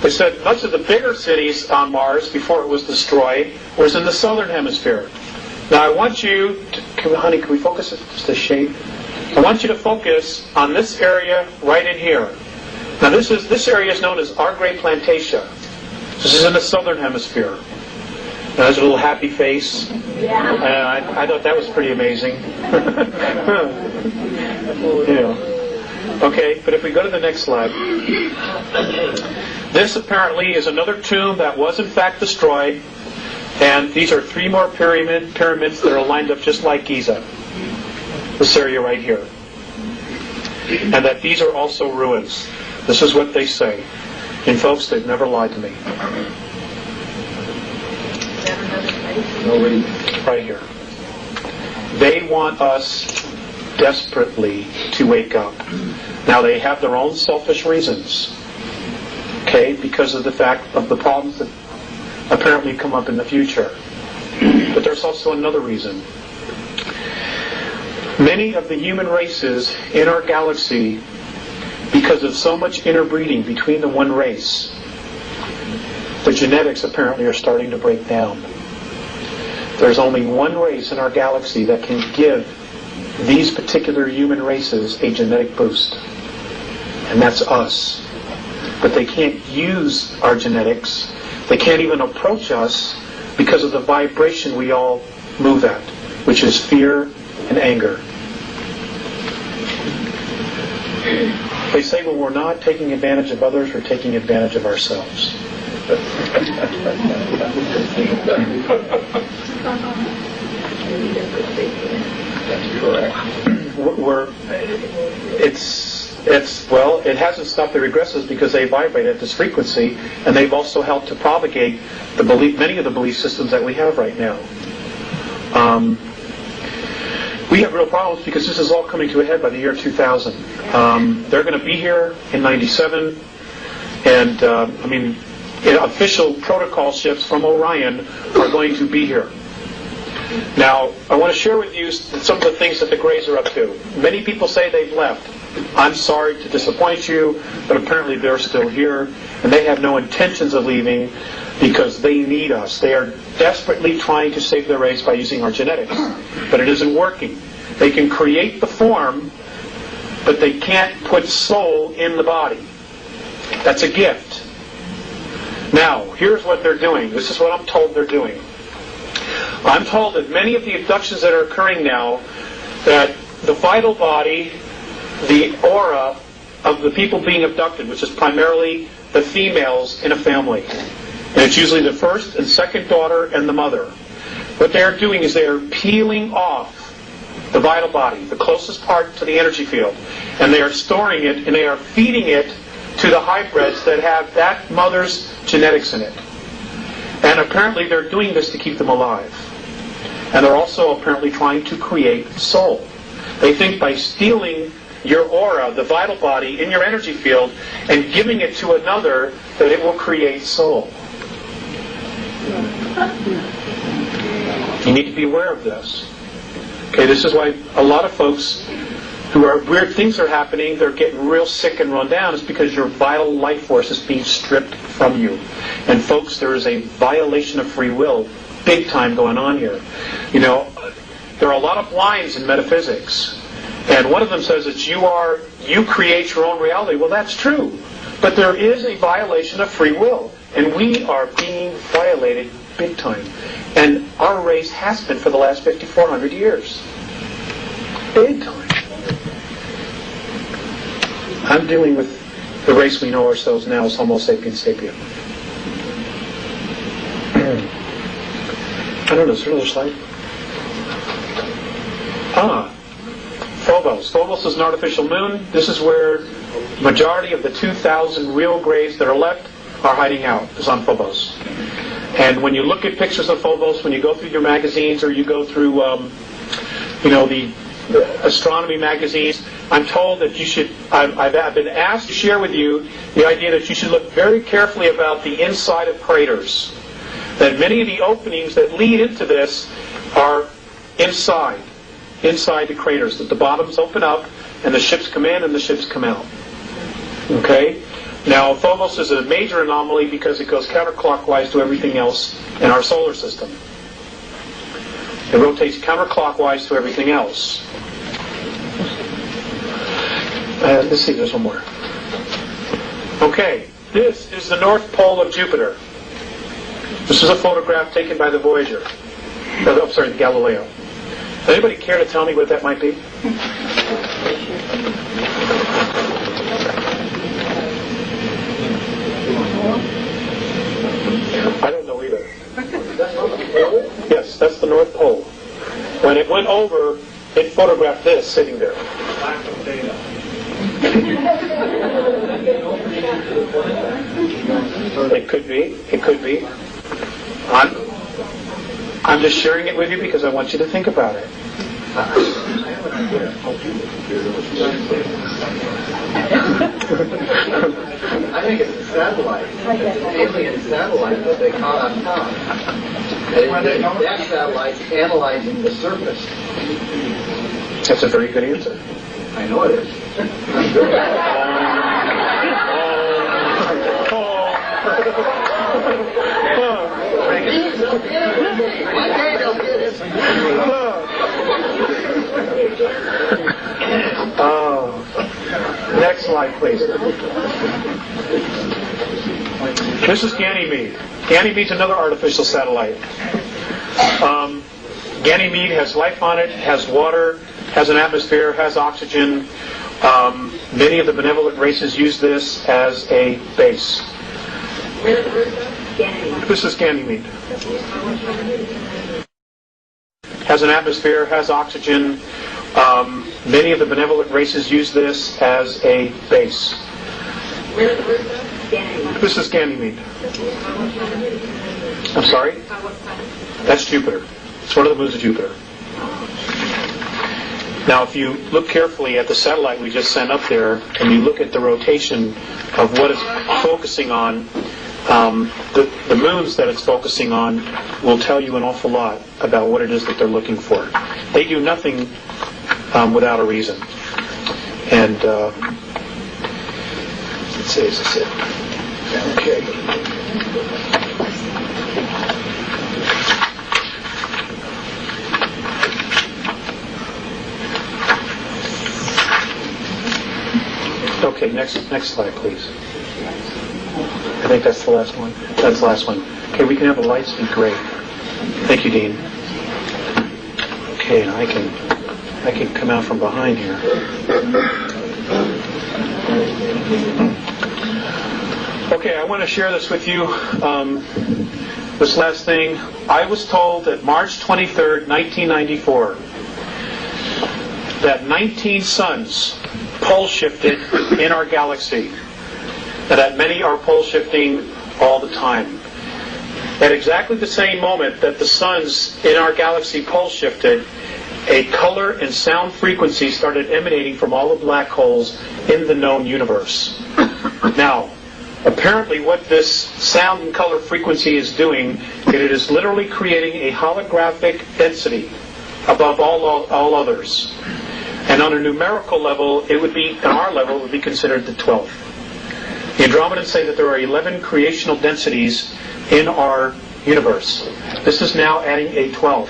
They said much of the bigger cities on Mars before it was destroyed was in the southern hemisphere. Now I want you to, honey, can we focus at just the shape? I want you to focus on this area right in here. Now this area is known as our Great Plantatia. This is in the southern hemisphere. Now, there's a little happy face. Yeah. I thought that was pretty amazing. Yeah. Okay, but if we go to the next slide. This apparently is another tomb that was in fact destroyed. And these are 3 more pyramids that are lined up just like Giza. This area right here. And that these are also ruins. This is what they say. And folks, they've never lied to me. Right here. They want us desperately to wake up. Now they have their own selfish reasons. Okay, because of the fact of the problems that apparently come up in the future. But there's also another reason. Many of the human races in our galaxy, because of so much interbreeding between the one race, the genetics apparently are starting to break down. There's only one race in our galaxy that can give these particular human races a genetic boost. And that's us. But they can't use our genetics. They can't even approach us because of the vibration we all move at, which is fear and anger. They say when we're not taking advantage of others, we're taking advantage of ourselves. It hasn't stopped the regressives because they vibrate at this frequency, and they've also helped to propagate many of the belief systems that we have right now. We have real problems because this is all coming to a head by the year 2000. They're going to be here in 97, and official protocol ships from Orion are going to be here. Now, I want to share with you some of the things that the Greys are up to. Many people say they've left. I'm sorry to disappoint you, but apparently they're still here, and they have no intentions of leaving because they need us. They are desperately trying to save their race by using our genetics, but it isn't working. They can create the form, but they can't put soul in the body. That's a gift. Now, here's what they're doing. This is what I'm told they're doing. I'm told that many of the abductions that are occurring now, that the vital body, the aura of the people being abducted, which is primarily the females in a family, and it's usually the first and second daughter and the mother, what they're doing is they're peeling off the vital body, the closest part to the energy field, and they are storing it and they are feeding it to the hybrids that have that mother's genetics in it. And apparently they're doing this to keep them alive. And they're also apparently trying to create soul. They think by stealing your aura, the vital body, in your energy field, and giving it to another, that it will create soul. You need to be aware of this. Okay, this is why a lot of folks who are weird things are happening, they're getting real sick and run down. It's because your vital life force is being stripped from you. And folks, there is a violation of free will, big time going on here. You know, there are a lot of blinds in metaphysics. And one of them says that you create your own reality. Well, that's true. But there is a violation of free will. And we are being violated big time. And our race has been for the last 5,400 years. Big time. I'm dealing with the race we know ourselves now as Homo sapiens sapien. I don't know, is there another slide? Phobos. Phobos is an artificial moon. This is where the majority of the 2,000 real graves that are left are hiding out, is on Phobos. And when you look at pictures of Phobos, when you go through your magazines or you go through, the astronomy magazines, I'm told that you should, I've been asked to share with you the idea that you should look very carefully about the inside of craters. That many of the openings that lead into this are inside the craters. That the bottoms open up and the ships come in and the ships come out. Okay? Now, Phobos is a major anomaly because it goes counterclockwise to everything else in our solar system. It rotates counterclockwise to everything else. Let's see, there's one more. Okay, this is the North Pole of Jupiter. This is a photograph taken by the Voyager. The Galileo. Does anybody care to tell me what that might be? I don't know either. Yes, that's the North Pole. When it went over, it photographed this sitting there. It could be. It could be. I'm just sharing it with you because I want you to think about it. I think it's a satellite. It's an alien satellite that they caught on top. That satellite's analyzing the surface. That's a very good answer. I know it is. One day they'll get it. Next slide, please. This is Ganymede. Ganymede's another artificial satellite. Ganymede has life on it, has water, has an atmosphere, has oxygen. Many of the benevolent races use this as a base. This is Ganymede. Has an atmosphere, has oxygen. Many of the benevolent races use this as a base. This is Ganymede. I'm sorry? That's Jupiter. It's one of the moons of Jupiter. Now, if you look carefully at the satellite we just sent up there, and you look at the rotation of what it's focusing on, the moons that it's focusing on will tell you an awful lot about what it is that they're looking for. They do nothing without a reason. And let's see, is this it? Okay. Okay, next slide, please. I think that's the last one. That's the last one. Okay, we can have the lights be great. Thank you, Dean. Okay, and I can come out from behind here. Okay, I want to share this with you. This last thing, I was told that March 23rd, 1994, that 19 suns pole shifted in our galaxy, and that many are pole shifting all the time. At exactly the same moment that the suns in our galaxy pole shifted, a color and sound frequency started emanating from all the black holes in the known universe. Now, apparently what this sound and color frequency is doing, it is literally creating a holographic density above all others. And on a numerical level, it would be, on our level, it would be considered the 12th. The Andromedans say that there are 11 creational densities in our universe. This is now adding a 12th.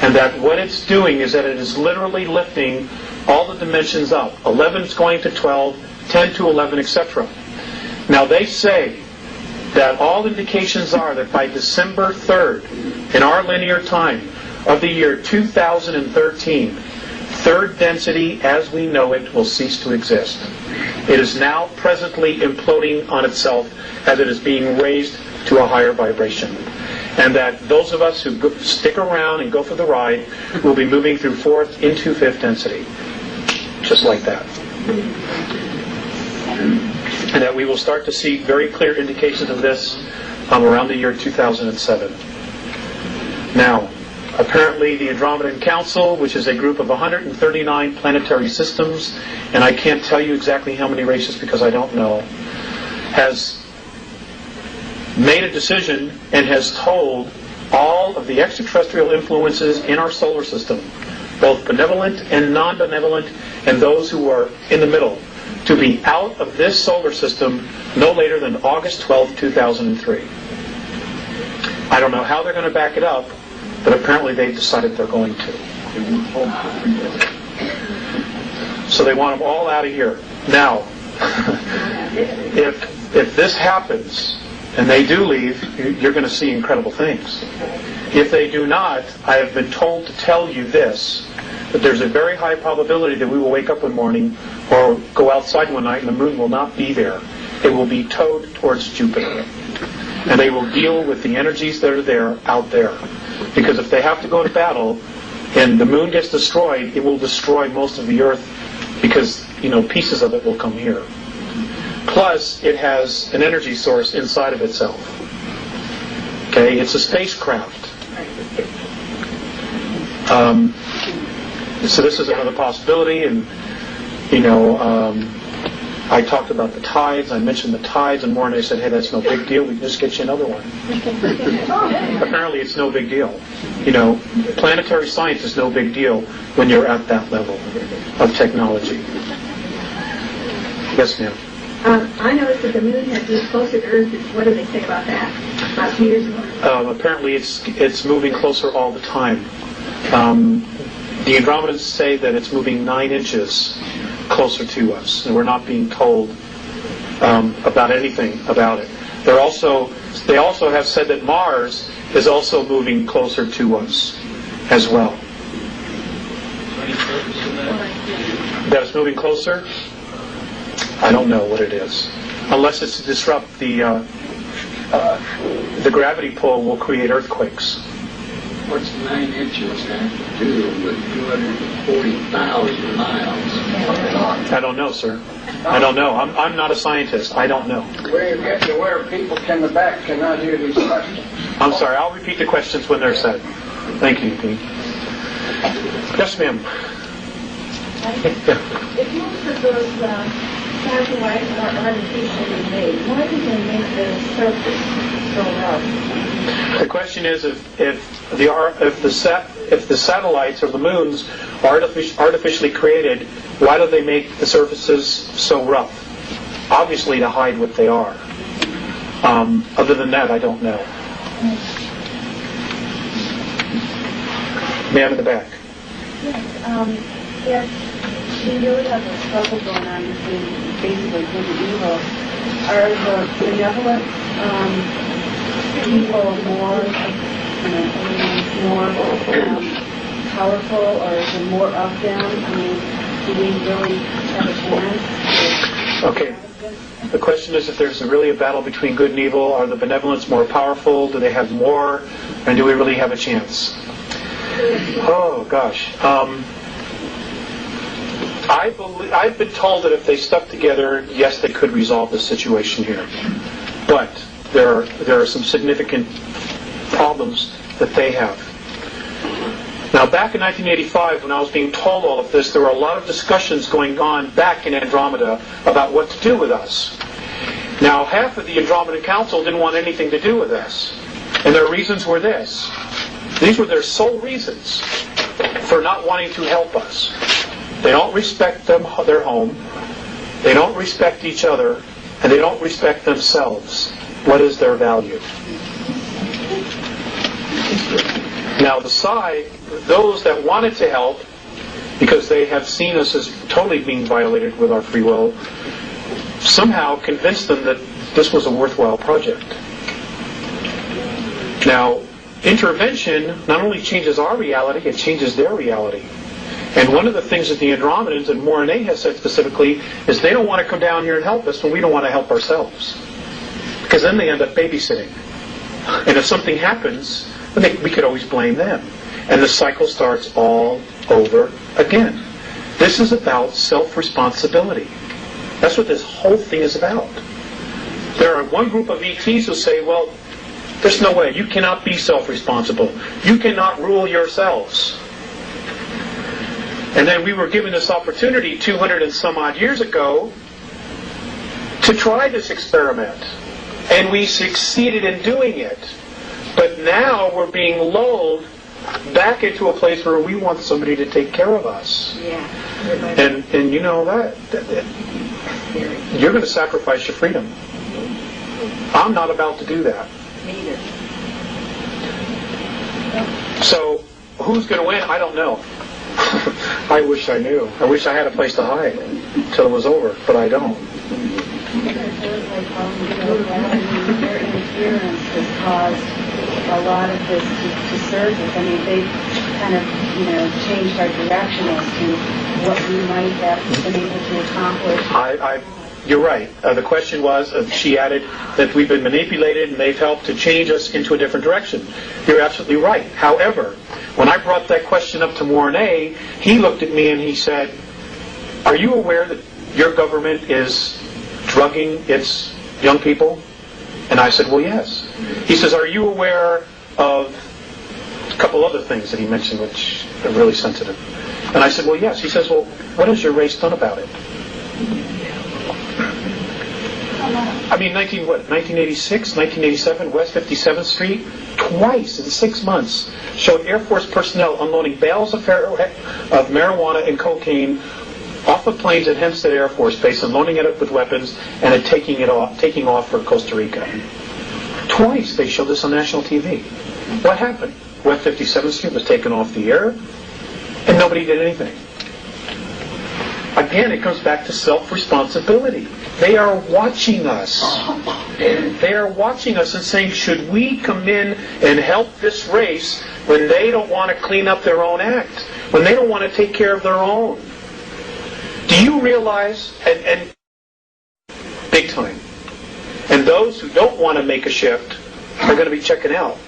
And that what it's doing is that it is literally lifting all the dimensions up. 11 is going to 12, 10 to 11, etc. Now they say that all indications are that by December 3rd, in our linear time of the year 2013, third density as we know it will cease to exist. It is now presently imploding on itself as it is being raised to a higher vibration. And that those of us who stick around and go for the ride will be moving through fourth into fifth density. Just like that. And that we will start to see very clear indications of this around the year 2007. Now, apparently the Andromedan Council, which is a group of 139 planetary systems, and I can't tell you exactly how many races because I don't know, has made a decision and has told all of the extraterrestrial influences in our solar system, both benevolent and non-benevolent, and those who are in the middle, to be out of this solar system no later than August 12, 2003. I don't know how they're going to back it up, but apparently they've decided they're going to. So they want them all out of here. Now, if this happens, and they do leave, you're going to see incredible things. If they do not, I have been told to tell you this, that there's a very high probability that we will wake up one morning or go outside one night and the moon will not be there. It will be towed towards Jupiter. And they will deal with the energies that are there out there. Because if they have to go to battle and the moon gets destroyed, it will destroy most of the Earth because, pieces of it will come here. Plus, it has an energy source inside of itself. Okay, it's a spacecraft. So this is another possibility, and I talked about the tides. I mentioned the tides, and Morne said, "Hey, that's no big deal. We can just get you another one." Apparently, it's no big deal. Planetary science is no big deal when you're at that level of technology. Yes, ma'am. I noticed that the moon had moved closer to Earth. What do they say about that? About 2 years ago? Apparently, it's moving closer all the time. The Andromedans say that it's moving 9 inches closer to us, and we're not being told about anything about it. They also have said that Mars is also moving closer to us as well. That it's moving closer? I don't know what it is. Unless it's to disrupt the gravity pull will create earthquakes. What's 9 inches have to do with 240,000 miles? I don't know, sir. I don't know. I'm not a scientist. I don't know. Where you get to where people in the back cannot hear these questions. I'm sorry. I'll repeat the questions when they're said. Thank you, Dean. Yes, ma'am. If most of those satellites are artificially made, why do they make the surface so rough? The question is if the satellites or the moons are artificially created, why do they make the surfaces so rough? Obviously to hide what they are. Other than that, I don't know. Ma'am in the back. Yes. If we really have a struggle going on between basically good and evil. Are the benevolent people more, powerful, or is there more of them? I mean, do we really have a chance? Okay. The question is if there's really a battle between good and evil, are the benevolents more powerful? Do they have more? And do we really have a chance? Oh, gosh. I've been told that if they stuck together, yes, they could resolve the situation here. But there are some significant problems that they have. Now, back in 1985, when I was being told all of this, there were a lot of discussions going on back in Andromeda about what to do with us. Now, half of the Andromedan Council didn't want anything to do with us. And their reasons were this. These were their sole reasons for not wanting to help us. They don't respect their home, they don't respect each other, and they don't respect themselves. What is their value? Now, those that wanted to help, because they have seen us as totally being violated with our free will, somehow convinced them that this was a worthwhile project. Now, intervention not only changes our reality, it changes their reality. And one of the things that the Andromedans and Morine has said specifically is they don't want to come down here and help us when we don't want to help ourselves. Because then they end up babysitting. And if something happens, we could always blame them. And the cycle starts all over again. This is about self-responsibility. That's what this whole thing is about. There are one group of ETs who say, well, there's no way. You cannot be self-responsible. You cannot rule yourselves. And then we were given this opportunity 200 and some odd years ago to try this experiment. And we succeeded in doing it. But now we're being lulled back into a place where we want somebody to take care of us. Yeah. And you know that you're going to sacrifice your freedom. I'm not about to do that. Neither. So who's going to win? I don't know. I wish I knew. I wish I had a place to hide till it was over, but I don't. Their interference has caused a lot of this to surface. I mean, they've kind of, changed our direction as to what we might have been able to accomplish. You're right. The question was, she added, that we've been manipulated and they've helped to change us into a different direction. You're absolutely right. However, when I brought that question up to Mornay, he looked at me and he said, are you aware that your government is drugging its young people? And I said, well, yes. He says, are you aware of a couple other things that he mentioned which are really sensitive? And I said, well, yes. He says, well, what has your race done about it? I mean, 1986, 1987, West 57th Street, twice in 6 months, showed Air Force personnel unloading bales of marijuana and cocaine off of planes at Hempstead Air Force Base and loading it up with weapons and then taking off for Costa Rica. Twice they showed this on national TV. What happened? West 57th Street was taken off the air and nobody did anything. Again, it comes back to self-responsibility. They are watching us. They are watching us and saying, should we come in and help this race when they don't want to clean up their own act, when they don't want to take care of their own? Do you realize, and big time, and those who don't want to make a shift are going to be checking out.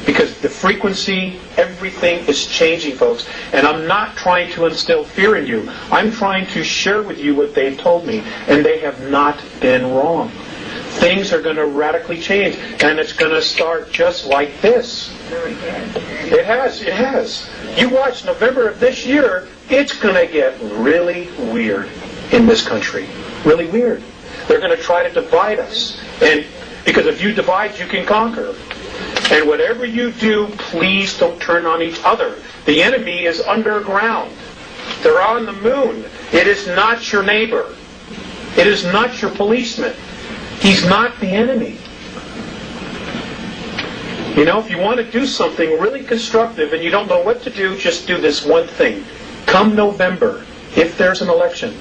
Because the frequency, everything is changing, folks. And I'm not trying to instill fear in you. I'm trying to share with you what they've told me. And they have not been wrong. Things are going to radically change. And it's going to start just like this. It has. You watch November of this year, it's going to get really weird in this country. Really weird. They're going to try to divide us. And because if you divide, you can conquer. And whatever you do, please don't turn on each other. The enemy is underground. They're on the moon. It is not your neighbor. It is not your policeman. He's not the enemy. If you want to do something really constructive and you don't know what to do, just do this one thing. Come November, if there's an election,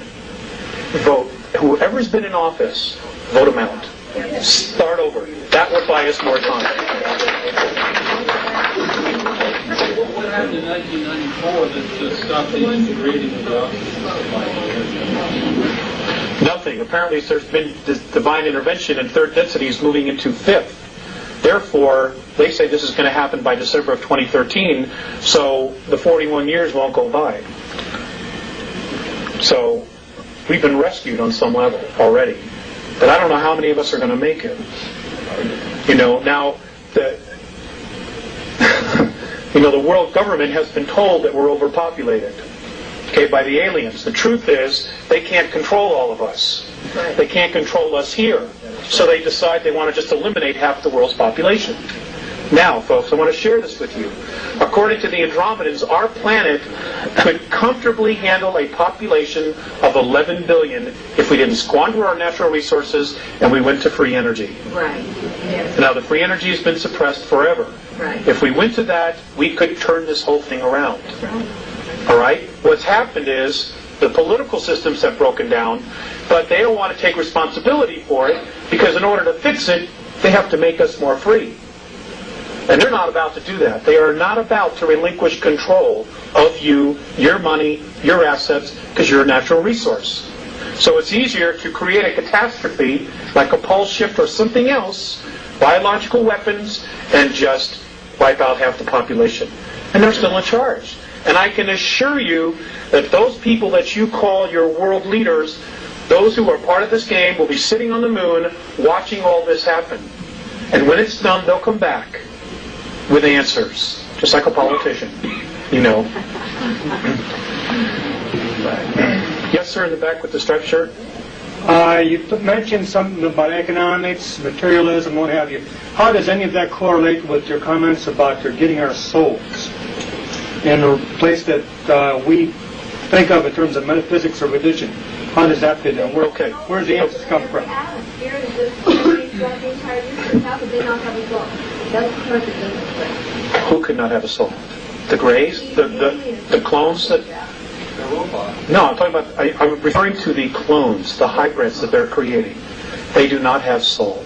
vote. Whoever's been in office, vote them out. Start over. That will buy us more time. What happened in 1994 that stopped the integrating of the Nothing. Apparently there's been this divine intervention and third density is moving into fifth. Therefore, they say this is going to happen by December of 2013, so the 41 years won't go by. So, we've been rescued on some level already. But I don't know how many of us are going to make it. Now, the world government has been told that we're overpopulated, by the aliens. The truth is, they can't control all of us. They can't control us here. So they decide they want to just eliminate half the world's population. Now, folks, I want to share this with you. According to the Andromedans, our planet could comfortably handle a population of 11 billion if we didn't squander our natural resources and we went to free energy. Right. Yes. Now, the free energy has been suppressed forever. Right. If we went to that, we could turn this whole thing around. Right. All right? What's happened is the political systems have broken down, but they don't want to take responsibility for it because in order to fix it, they have to make us more free. And they're not about to do that. They are not about to relinquish control of you, your money, your assets, because you're a natural resource. So it's easier to create a catastrophe, like a pole shift or something else, biological weapons, and just wipe out half the population. And they're still in charge. And I can assure you that those people that you call your world leaders, those who are part of this game, will be sitting on the moon watching all this happen. And when it's done, they'll come back with answers, just like a politician, Yes, sir, in the back with the striped shirt. You mentioned something about economics, materialism, what have you. How does any of that correlate with your comments about getting our souls in a place that we think of in terms of metaphysics or religion? How does that fit in? Where does the answers come from? Who could not have a soul? The Greys? The clones that... No, I'm talking about... I'm referring to the clones, the hybrids that they're creating. They do not have soul.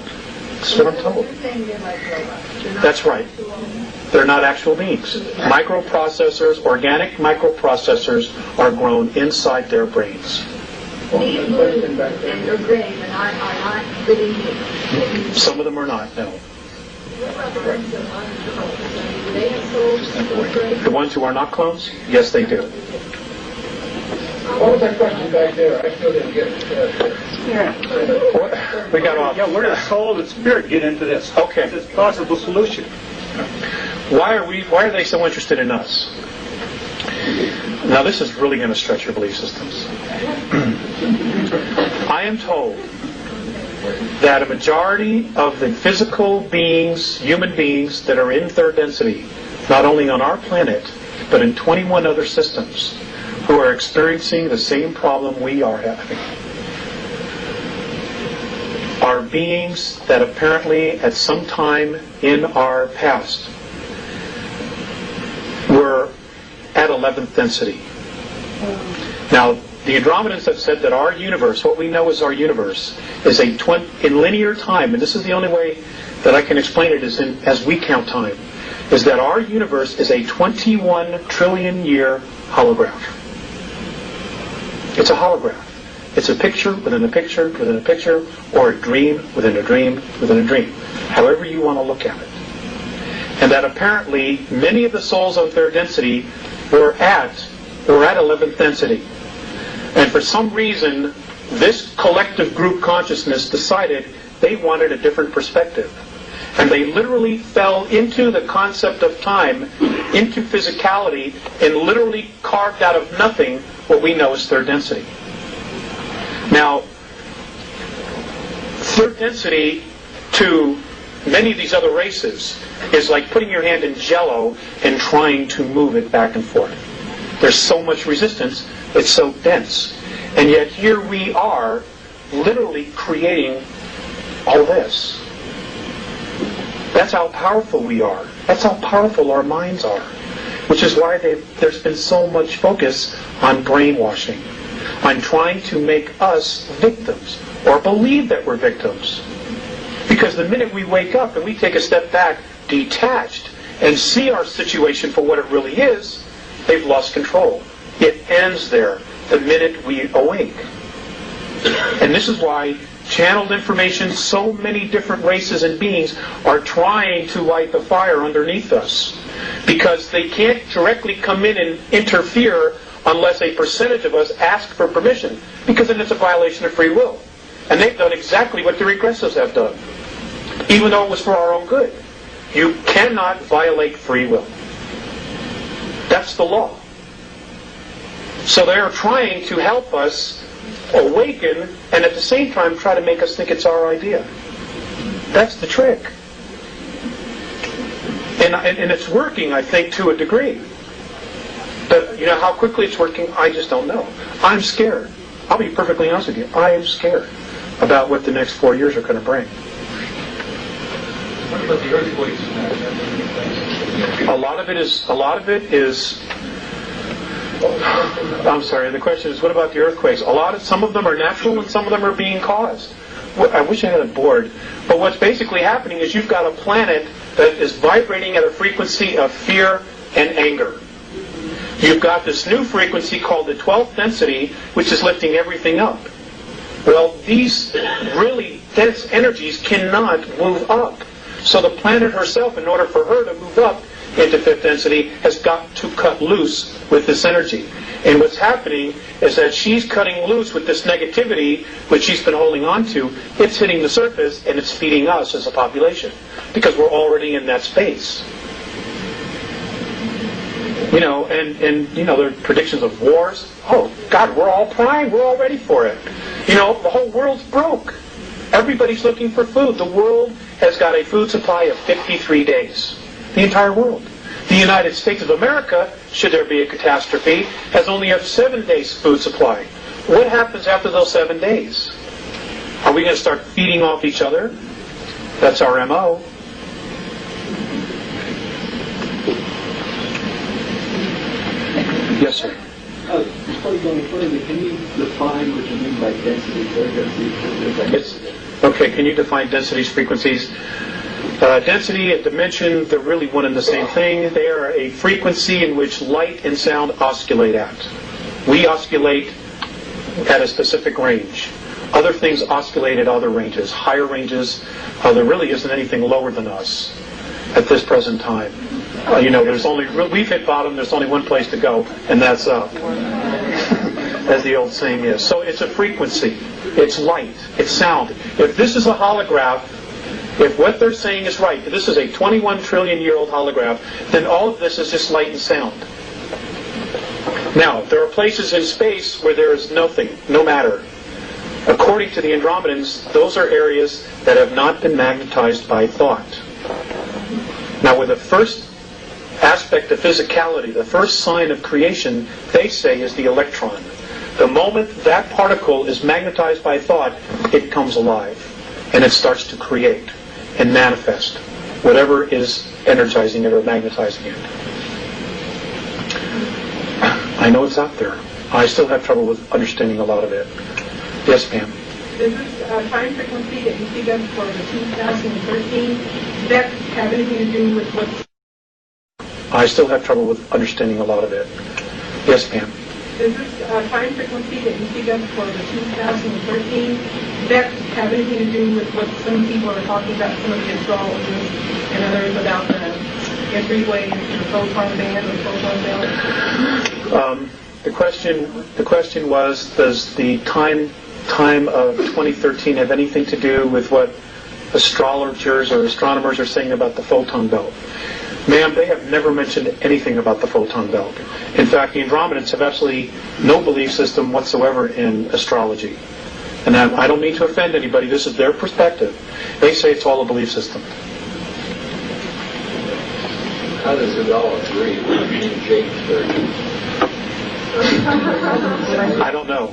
That's what I'm told. That's right. They're not actual beings. Microprocessors, organic microprocessors are grown inside their brains. These blues and their grays are not living beings. Some of them are not, no. The ones who are not clones? Yes, they do. What was that question back there? I still didn't get it. We got off. Yeah, where does soul and spirit get into this? Okay. It's a possible solution. Why are they so interested in us? Now this is really going to stretch your belief systems. I am told that a majority of the physical beings, human beings that are in third density, not only on our planet, but in 21 other systems, who are experiencing the same problem we are having, are beings that apparently at some time in our past were at 11th density. Now, the Andromedans have said that our universe, what we know as our universe, is in linear time, and this is the only way that I can explain it is as we count time, is that our universe is a 21 trillion year holograph. It's a holograph. It's a picture within a picture within a picture, or a dream within a dream within a dream, however you want to look at it. And that apparently many of the souls on third density were at 11th density. And for some reason, this collective group consciousness decided they wanted a different perspective. And they literally fell into the concept of time, into physicality, and literally carved out of nothing what we know as third density. Now, third density to many of these other races is like putting your hand in Jell-O and trying to move it back and forth. There's so much resistance, it's so dense. And yet here we are, literally creating all this. That's how powerful we are. That's how powerful our minds are. Which is why there's been so much focus on brainwashing. on trying to make us victims, or believe that we're victims. Because the minute we wake up and we take a step back, detached, and see our situation for what it really is, they've lost control. It ends there, the minute we awake. And this is why channeled information, so many different races and beings are trying to light the fire underneath us. Because they can't directly come in and interfere unless a percentage of us ask for permission. Because then it's a violation of free will. And they've done exactly what the regressives have done. Even though it was for our own good. You cannot violate free will. That's the law. So they're trying to help us awaken, and at the same time try to make us think it's our idea. That's the trick. And it's working, I think, to a degree. But, how quickly it's working, I just don't know. I'm scared. I'll be perfectly honest with you. I am scared about what the next 4 years are going to bring. What about the earthquakes? A lot of it is. I'm sorry. The question is, what about the earthquakes? Some of them are natural, and some of them are being caused. I wish I had a board. But what's basically happening is you've got a planet that is vibrating at a frequency of fear and anger. You've got this new frequency called the 12th density, which is lifting everything up. Well, these really dense energies cannot move up. So the planet herself, in order for her to move up into 5th density, has got to cut loose with this energy. And what's happening is that she's cutting loose with this negativity, which she's been holding on to. It's hitting the surface, and it's feeding us as a population, because we're already in that space. There are predictions of wars. Oh, God, we're all primed. We're all ready for it. The whole world's broke. Everybody's looking for food. The world has got a food supply of 53 days. The entire world. The United States of America, should there be a catastrophe, has only a 7 days food supply. What happens after those 7 days? Are we going to start feeding off each other? That's our MO. Yes, sir. Before you go any further, can you define what you mean by density? Okay, can you define densities, frequencies? Density and dimension, they're really one and the same thing. They are a frequency in which light and sound oscillate at. We oscillate at a specific range. Other things oscillate at other ranges, higher ranges. There really isn't anything lower than us at this present time. We've hit bottom, there's only one place to go, and that's up, as the old saying is. So it's a frequency, it's light, it's sound. If this is a holograph, if what they're saying is right, if this is a 21 trillion year old holograph, then all of this is just light and sound. Now, there are places in space where there is nothing, no matter. According to the Andromedans, those are areas that have not been magnetized by thought. Now, with the first aspect of physicality, the first sign of creation, they say, is the electron. The moment that particle is magnetized by thought, it comes alive. And it starts to create and manifest whatever is energizing it or magnetizing it. I know it's out there. I still have trouble with understanding a lot of it. Yes, ma'am. Does this time frequency that you speak of for the 2013, does that have anything to do with what's... I still have trouble with understanding a lot of it. Yes, ma'am. Does this time frequency that you speak of for the 2013, does that have anything to do with what some people are talking about, some of the astrologers and others about the three-way, the photon band or photon belt? The question was, does the time of 2013 have anything to do with what astrologers or astronomers are saying about the photon belt? Ma'am, they have never mentioned anything about the photon belt. In fact, the Andromedans have absolutely no belief system whatsoever in astrology. And I don't mean to offend anybody, this is their perspective. They say it's all a belief system. How does it all agree with King James Version? I don't know.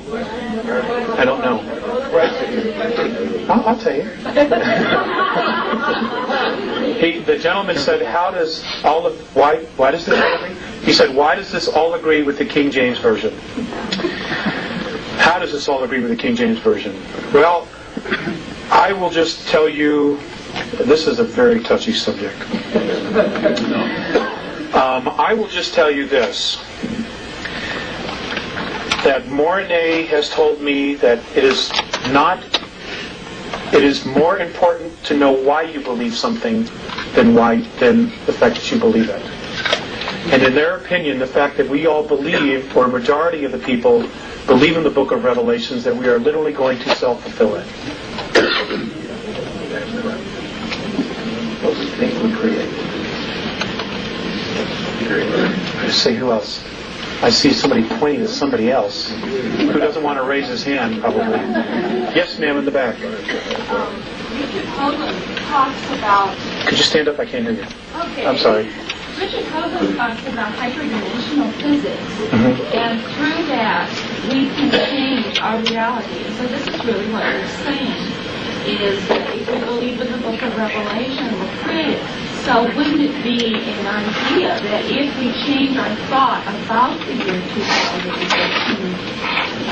I'll tell you. The gentleman said, why does this all agree? He said, why does this all agree with the King James Version? How does this all agree with the King James Version? Well, I will just tell you, this is a very touchy subject. I will just tell you this, that Mornay has told me that it is more important to know why you believe something than the fact that you believe it. And in their opinion, the fact that we all believe, or a majority of the people believe in the book of Revelations, that we are literally going to self-fulfill it. Those things we create. I say, who else? I see somebody pointing at somebody else who doesn't want to raise his hand, probably. Yes, ma'am, in the back. Richard Hoagland talks about... Could you stand up? I can't hear you. Okay. I'm sorry. Richard Hoagland talks about hyperdimensional physics, and through that we can change our reality. So this is really what we're saying, is that if we believe in the book of Revelation, we're created. So wouldn't it be an idea that if we change our thought about the year 2015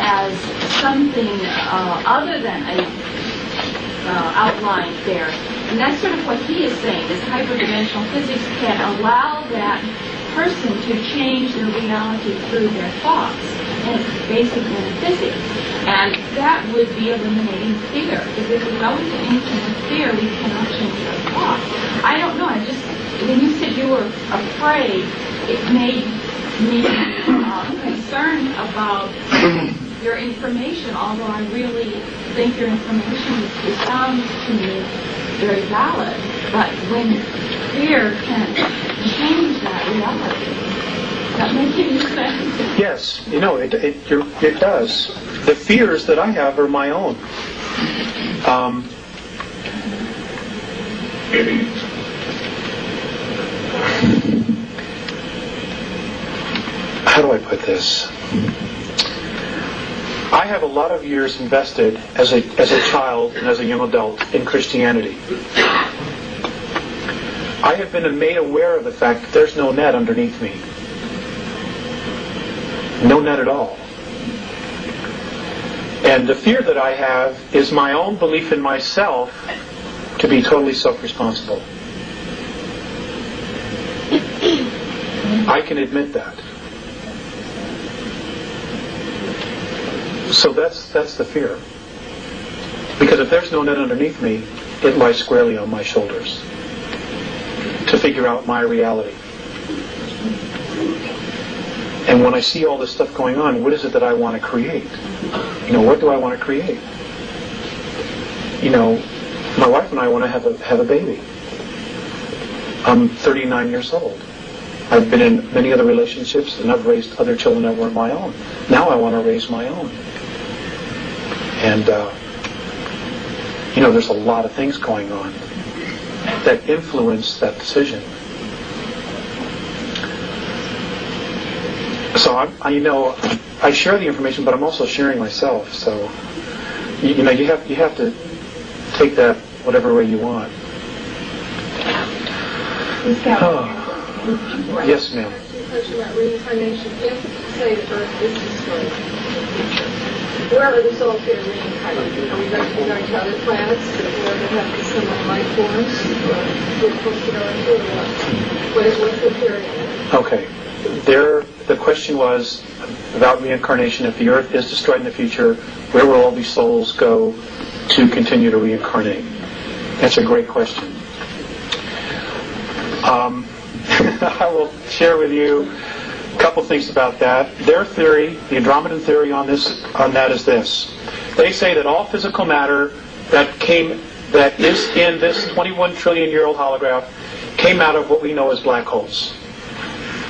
as something other than a outlined there, and that's sort of what he is saying, is hyperdimensional physics can allow that person to change their reality through their thoughts, and it's basic metaphysics. And that would be eliminating fear, because if we go into infinite fear, we cannot change our thoughts. I don't know, when you said you were afraid, it made me concerned about your information, although I really think your information sounds to me very valid. But when fear can change that reality, that makes any sense? Yes, it does. The fears that I have are my own. How do I put this? I have a lot of years invested as a child and as a young adult in Christianity. I have been made aware of the fact that there's no net underneath me. No net at all. And the fear that I have is my own belief in myself to be totally self-responsible. I can admit that. So that's the fear. Because if there's no net underneath me, it lies squarely on my shoulders to figure out my reality. And when I see all this stuff going on, what is it that I want to create? What do I want to create? My wife and I want to have a baby. I'm 39 years old. I've been in many other relationships, and I've raised other children that weren't my own. Now I want to raise my own. And, there's a lot of things going on that influence that decision. So I share the information, but I'm also sharing myself. So you have to take that whatever way you want. Yes, ma'am. Question about reincarnation. If, say, the Earth is destroyed, where are the souls going to reincarnate? Are we going to other planets where they have similar life forms? Or we're supposed to go into, or what? What's the theory? Okay. The question was about reincarnation. If the Earth is destroyed in the future, where will all these souls go to continue to reincarnate? That's a great question. I will share with you a couple things about that. Their theory, the Andromedan theory on that is this. They say that all physical matter that is in this 21 trillion year old holograph came out of what we know as black holes.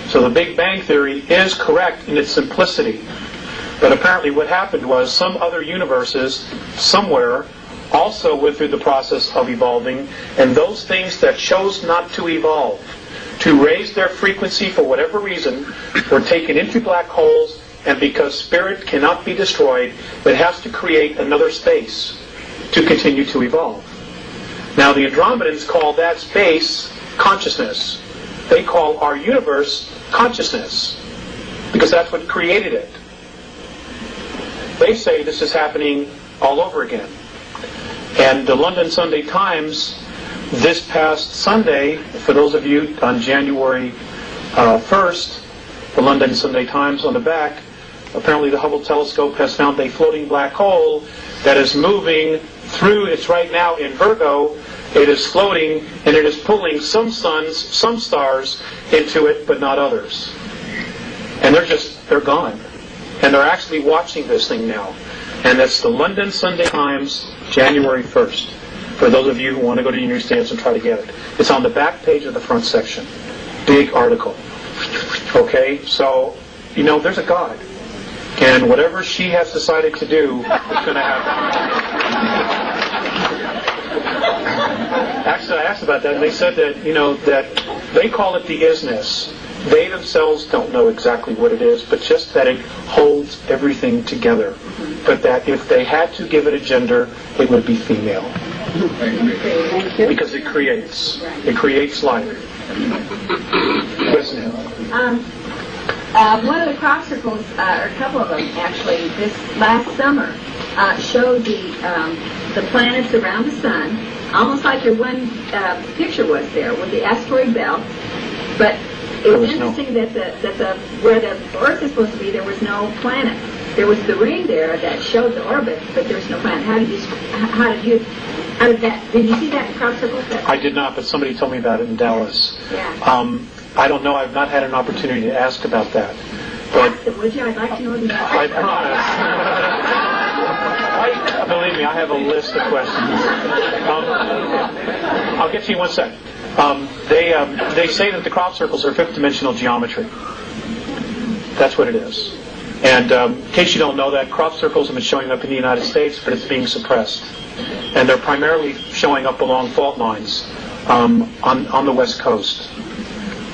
So the Big Bang theory is correct in its simplicity. But apparently what happened was some other universes somewhere also went through the process of evolving, and those things that chose not to evolve, to raise their frequency for whatever reason, were taken into black holes, and because spirit cannot be destroyed, it has to create another space to continue to evolve. Now the Andromedans call that space consciousness. They call our universe consciousness, because that's what created it. they say this is happening all over again. And the London Sunday Times this past Sunday, for those of you on January 1st, the London Sunday Times on the back, apparently the Hubble telescope has found a floating black hole that is moving through, it's right now in Virgo, it is floating, and it is pulling some suns, some stars into it, but not others. And they're gone. And they're actually watching this thing now. And that's the London Sunday Times, January 1st, for those of you who want to go to your newsstands and try to get it. It's on the back page of the front section. Big article. Okay, so, there's a God. And whatever she has decided to do is going to happen. Actually, I asked about that, and they said that, that they call it the isness. They themselves don't know exactly what it is, but just that it holds everything together. But that if they had to give it a gender, it would be female. Because it creates life. Yes, ma'am. One of the crop circles, or a couple of them actually, this last summer, showed the planets around the sun, almost like your one picture was there with the asteroid belt. But it was interesting that where the Earth is supposed to be, there was no planet. There was the ring there that showed the orbit, but there's no planet. How did you see that in crop circles? I did not, but somebody told me about it in Dallas. Yeah. I don't know. I've not had an opportunity to ask about that. But ask them, would you? I'd like to know the answer. I promise. Believe me, I have a list of questions. I'll get to you in 1 second. They say that the crop circles are fifth-dimensional geometry. That's what it is. And in case you don't know that, crop circles have been showing up in the United States, but it's being suppressed. And they're primarily showing up along fault lines on the West Coast.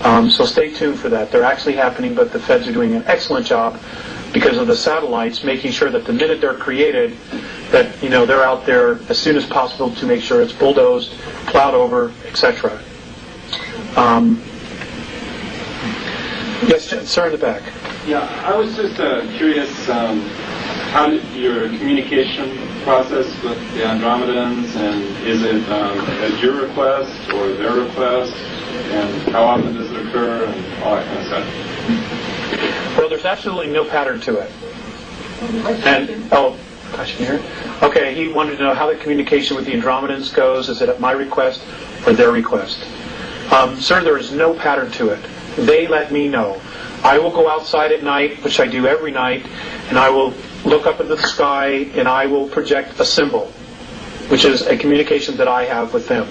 So stay tuned for that. They're actually happening, but the feds are doing an excellent job because of the satellites, making sure that the minute they're created, that they're out there as soon as possible to make sure it's bulldozed, plowed over, etc. Yes, sir, in the back. Yeah, I was just curious, how did your communication process with the Andromedans, and is it at your request or their request, and how often does it occur, and all that kind of stuff? Well, there's absolutely no pattern to it. And, gosh, can you hear it? Okay, he wanted to know how the communication with the Andromedans goes. Is it at my request or their request? Sir, there is no pattern to it. They let me know. I will go outside at night, which I do every night, and I will look up into the sky and I will project a symbol, which is a communication that I have with them.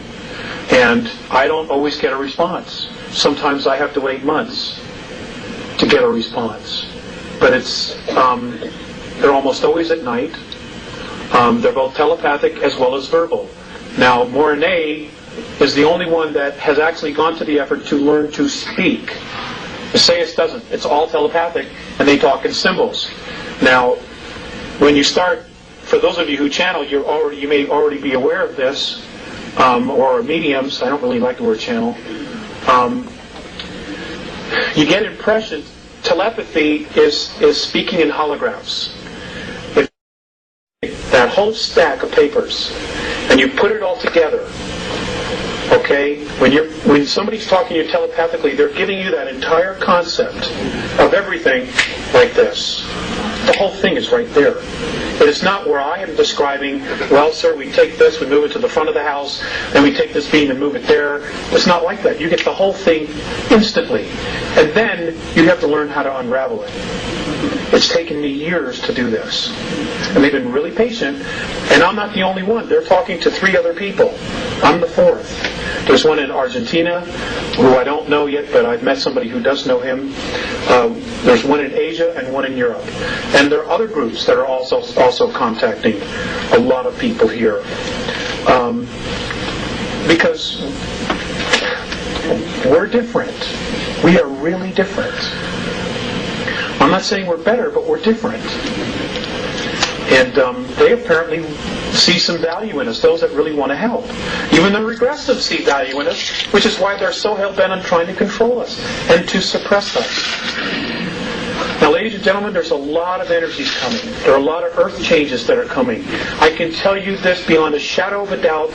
And I don't always get a response. Sometimes I have to wait months to get a response. But they're almost always at night. They're both telepathic as well as verbal. Now, Mornay is the only one that has actually gone to the effort to learn to speak. Isaias doesn't. It's all telepathic, and they talk in symbols. Now, when you start, for those of you who channel, you may already be aware of this, or mediums. I don't really like the word channel. You get impressions. Telepathy is speaking in holographs. That whole stack of papers, and you put it all together. Okay, when somebody's talking to you telepathically, they're giving you that entire concept of everything like this. The whole thing is right there. But it's not where I am describing, well, sir, we take this, we move it to the front of the house, then we take this beam and move it there. It's not like that. You get the whole thing instantly. And then you have to learn how to unravel it. It's taken me years to do this. And they've been really patient. And I'm not the only one. They're talking to 3 other people. I'm the 4th. There's one in Argentina, who I don't know yet, but I've met somebody who does know him. There's one in Asia and one in Europe. And there are other groups that are also contacting a lot of people here. Because we're different. We are really different. I'm not saying we're better, but we're different. And they apparently see some value in us, those that really want to help. Even the regressives see value in us, which is why they're so hell-bent on trying to control us and to suppress us. Now, ladies and gentlemen, there's a lot of energies coming. There are a lot of earth changes that are coming. I can tell you this beyond a shadow of a doubt,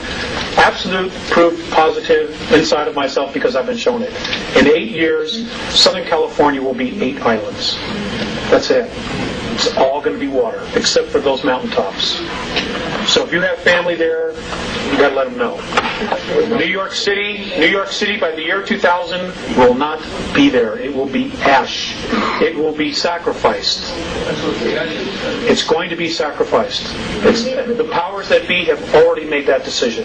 absolute proof, positive, inside of myself, because I've been shown it. In 8 years, Southern California will be 8 islands. That's it. It's all going to be water, except for those mountaintops. So if you have family there, you got to let them know. New York City, by the year 2000, will not be there. It will be ash. It will be sacrificed. It's going to be sacrificed. The powers that be have already made that decision.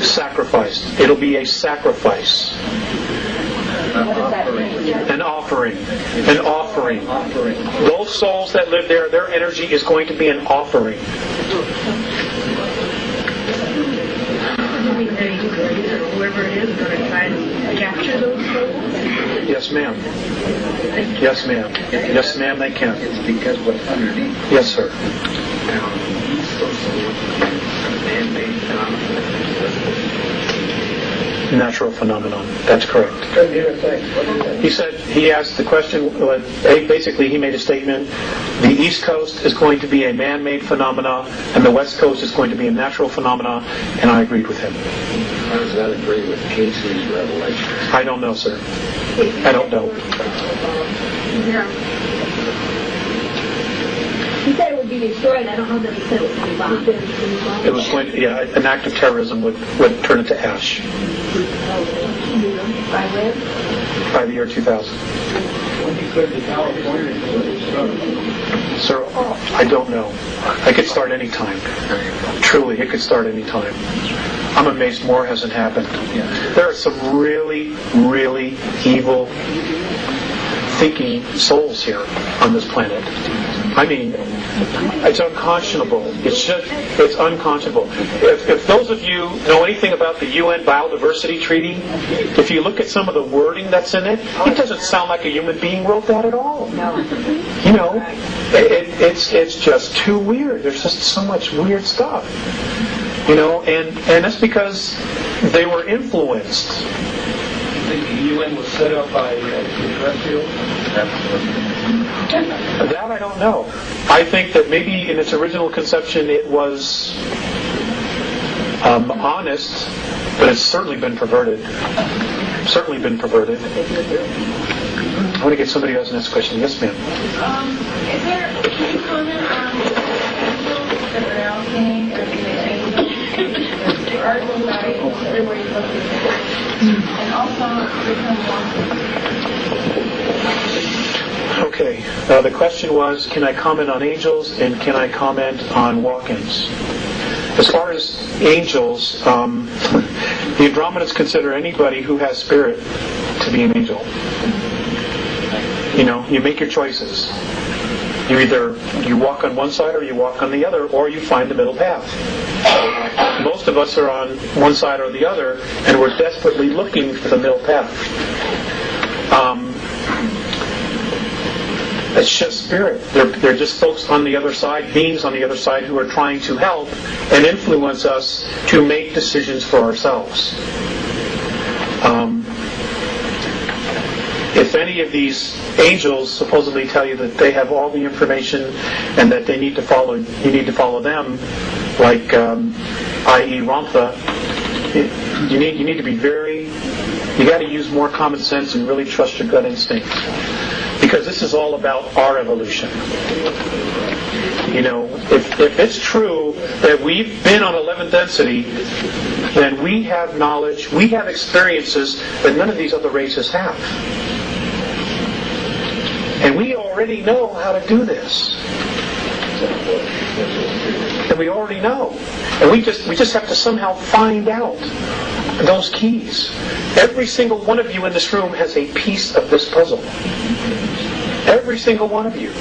Sacrificed. It'll be a sacrifice. An offering. An offering. Those souls that live there, their energy is going to be an offering. Whoever it is going to try to capture those souls? Yes, ma'am. Yes, ma'am. Yes, ma'am, they can. It's because what's underneath. Yes, sir. Now, these sorts of man-made phenomena. Natural phenomenon. That's correct. Couldn't hear a thing. He asked the question, basically he made a statement, the East Coast is going to be a man-made phenomena, and the West Coast is going to be a natural phenomena, and I agreed with him. How does that agree with Casey's revelation? I don't know, sir. I don't know. He said it would be destroyed. I don't know that he said it would be bombed. It was going to, an act of terrorism would turn it to ash. By when? By the year 2000. When you cleared the California, Sir, I don't know. I could start any time. Truly, it could start any time. I'm amazed more hasn't happened. There are some really, really evil thinking souls here on this planet. I mean, it's unconscionable. It's unconscionable. If those of you know anything about the UN Biodiversity Treaty, if you look at some of the wording that's in it, it doesn't sound like a human being wrote that at all. You know, it's just too weird. There's just so much weird stuff. You know, and that's because they were influenced. I think the UN was set up by extraterrestrials. That I don't know. I think that maybe in its original conception it was honest, but it's certainly been perverted. Certainly been perverted. I want to get somebody else next question. Yes, ma'am. Can you comment on the angels that are now saying there are no lights everywhere you look at it? And also, Okay. The question was, can I comment on angels and can I comment on walk-ins? As far as angels, the Andromedans consider anybody who has spirit to be an angel. You know, you make your choices. You walk on one side or you walk on the other, or you find the middle path. Most of us are on one side or the other, and we're desperately looking for the middle path. It's just spirit. They're just folks on the other side, beings on the other side who are trying to help and influence us to make decisions for ourselves. If any of these angels supposedly tell you that they have all the information and that they need to follow, you need to follow them, like i.e. Ramtha, you need to be you got to use more common sense and really trust your gut instinct. Because this is all about our evolution. You know, if it's true that we've been on 11th density, then we have knowledge, we have experiences that none of these other races have. And we already know how to do this. And we already know. And we just have to somehow find out those keys. Every single one of you in this room has a piece of this puzzle. Every single one of you.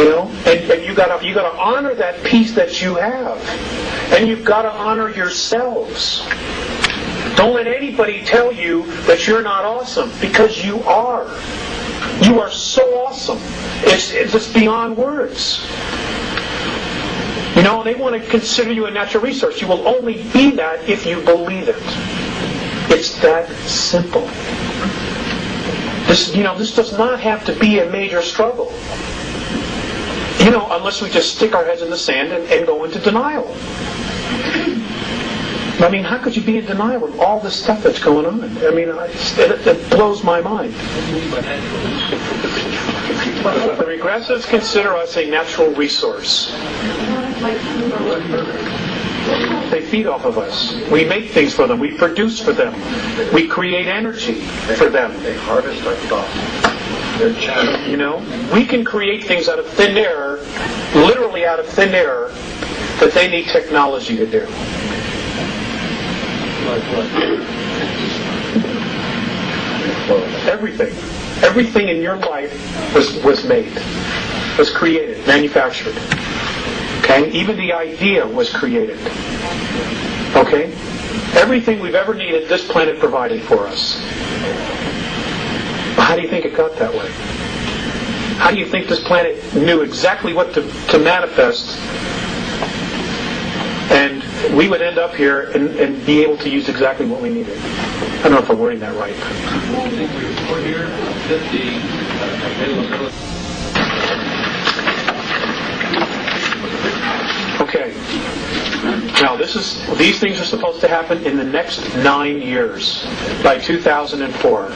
You know? And you gotta honor that piece that you have. And you've got to honor yourselves. Don't let anybody tell you that you're not awesome, because you are. You are so awesome. It's just beyond words. You know, they want to consider you a natural resource. You will only be that if you believe it. It's that simple. This does not have to be a major struggle. Unless we just stick our heads in the sand and go into denial. I mean, how could you be in denial with all this stuff that's going on? I mean, it blows my mind. The regressives consider us a natural resource. They feed off of us. We make things for them. We produce for them. We create energy for them. They harvest our thoughts. We can create things out of thin air, literally out of thin air, that they need technology to do. Everything in your life was made, was created, manufactured. Okay? Even the idea was created. Okay? Everything we've ever needed, this planet provided for us. How do you think it got that way? How do you think this planet knew exactly what to manifest, and we would end up here and be able to use exactly what we needed? I don't know if I'm wording that right. Okay. Now these things are supposed to happen in the next 9 years, by 2004.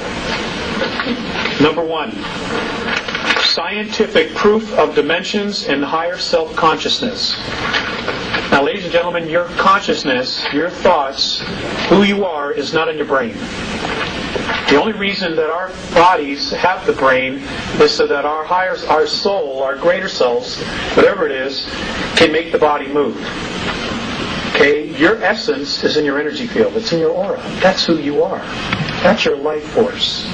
Number 1, scientific proof of dimensions and higher self-consciousness. Now, ladies and gentlemen, your consciousness, your thoughts, who you are, is not in your brain. The only reason that our bodies have the brain is so that our soul, our greater selves, whatever it is, can make the body move. Okay? Your essence is in your energy field. It's in your aura. That's who you are. That's your life force.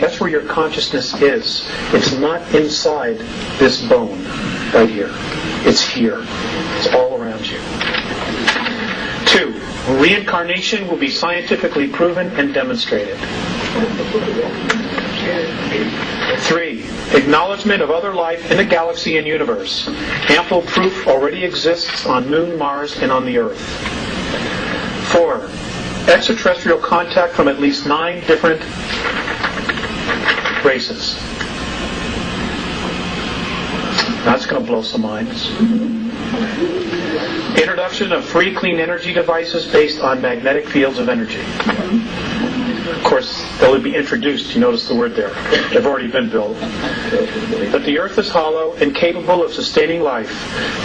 That's where your consciousness is. It's not inside this bone right here. It's here. It's all around you. 2, reincarnation will be scientifically proven and demonstrated. 3, acknowledgement of other life in the galaxy and universe. Ample proof already exists on Moon, Mars, and on the Earth. 4, extraterrestrial contact from at least 9 different races. That's going to blow some minds. Introduction of free clean energy devices based on magnetic fields of energy. Of course, they'll be introduced. You notice the word there. They've already been built. That the earth is hollow and capable of sustaining life,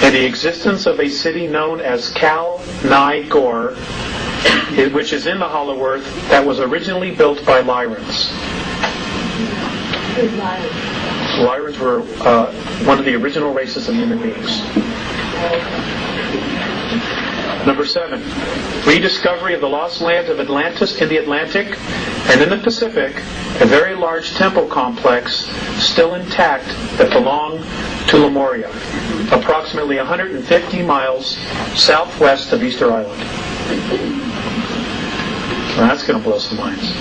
and the existence of a city known as Kal-Ni-Gor, which is in the hollow earth, that was originally built by Lyrans. Lyrans were one of the original races of human beings. Number 7, rediscovery of the lost lands of Atlantis in the Atlantic and in the Pacific, a very large temple complex still intact that belonged to Lemuria, approximately 150 miles southwest of Easter Island. Well, that's going to blow some minds.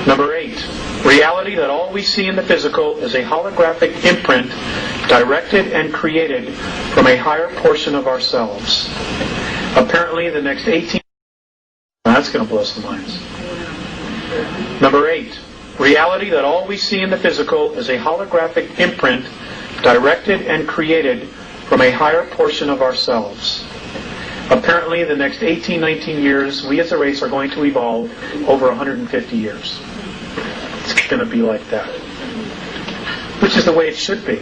Number 8, reality that all we see in the physical is a holographic imprint directed and created from a higher portion of ourselves. Apparently, the next 18... That's going to blow some minds. Number 8, reality that all we see in the physical is a holographic imprint directed and created from a higher portion of ourselves. Apparently, the next 18, 19 years, we as a race are going to evolve over 150 years. It's going to be like that. Which is the way it should be.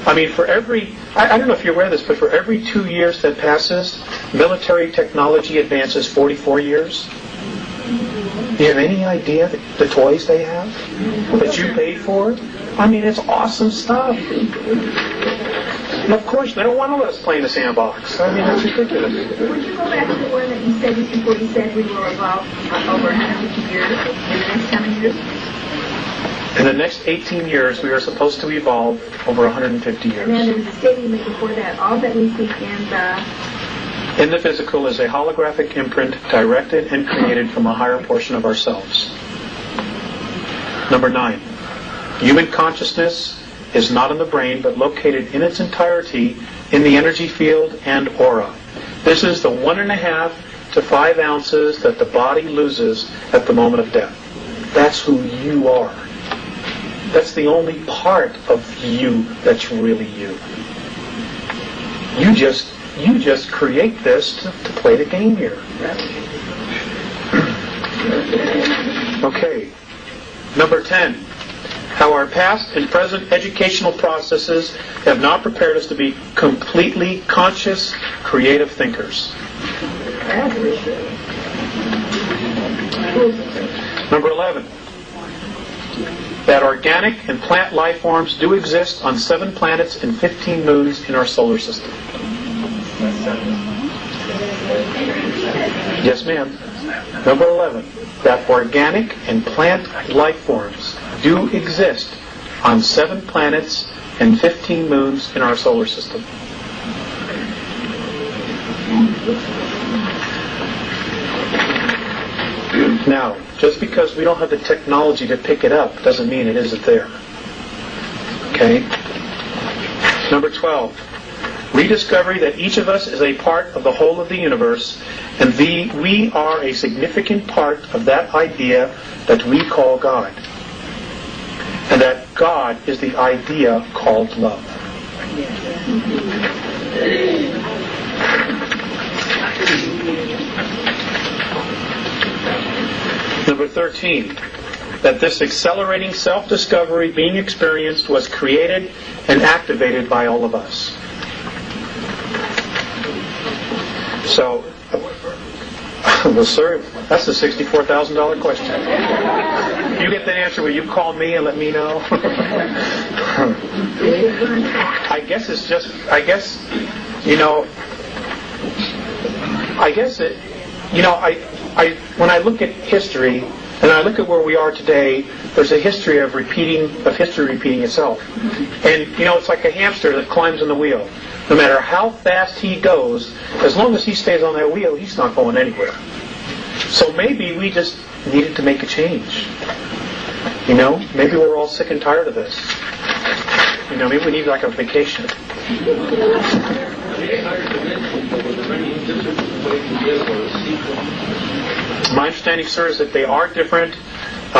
I mean, for every... I don't know if you're aware of this, but for every 2 years that passes, military technology advances 44 years. Do you have any idea the toys they have that you paid for? I mean, it's awesome stuff. And of course, they don't want to let us play in the sandbox. I mean, that's ridiculous. Would you go back to the one that you said before you said we will evolve over 150 years in the next coming years? In the next 18 years, we are supposed to evolve over 150 years. And then there was a statement before that, all that we see in the physical is a holographic imprint directed and created from a higher portion of ourselves. Number 9, human consciousness is not in the brain, but located in its entirety in the energy field and aura. This is the 1.5 to 5 ounces that the body loses at the moment of death. That's who you are. That's the only part of you that's really you. You just create this to play the game here. Okay. Number 10. How our past and present educational processes have not prepared us to be completely conscious, creative thinkers. Number 11. That organic and plant life forms do exist on 7 planets and 15 moons in our solar system. Yes, ma'am. Number 11. That organic and plant life forms do exist on 7 planets and 15 moons in our solar system. Now, just because we don't have the technology to pick it up doesn't mean it isn't there. Okay? Number 12. Rediscovery that each of us is a part of the whole of the universe, and we are a significant part of that idea that we call God. And that God is the idea called love. Number 13, that this accelerating self-discovery being experienced was created and activated by all of us. So, well, sir, that's the $64,000 question. You get that answer, will you call me and let me know? I guess when I look at history, and I look at where we are today, there's a history of history repeating itself. And, it's like a hamster that climbs on the wheel. No matter how fast he goes, as long as he stays on that wheel, he's not going anywhere. So maybe we just needed to make a change. Maybe we're all sick and tired of this. Maybe we need like a vacation. My understanding, sir, is that they are different.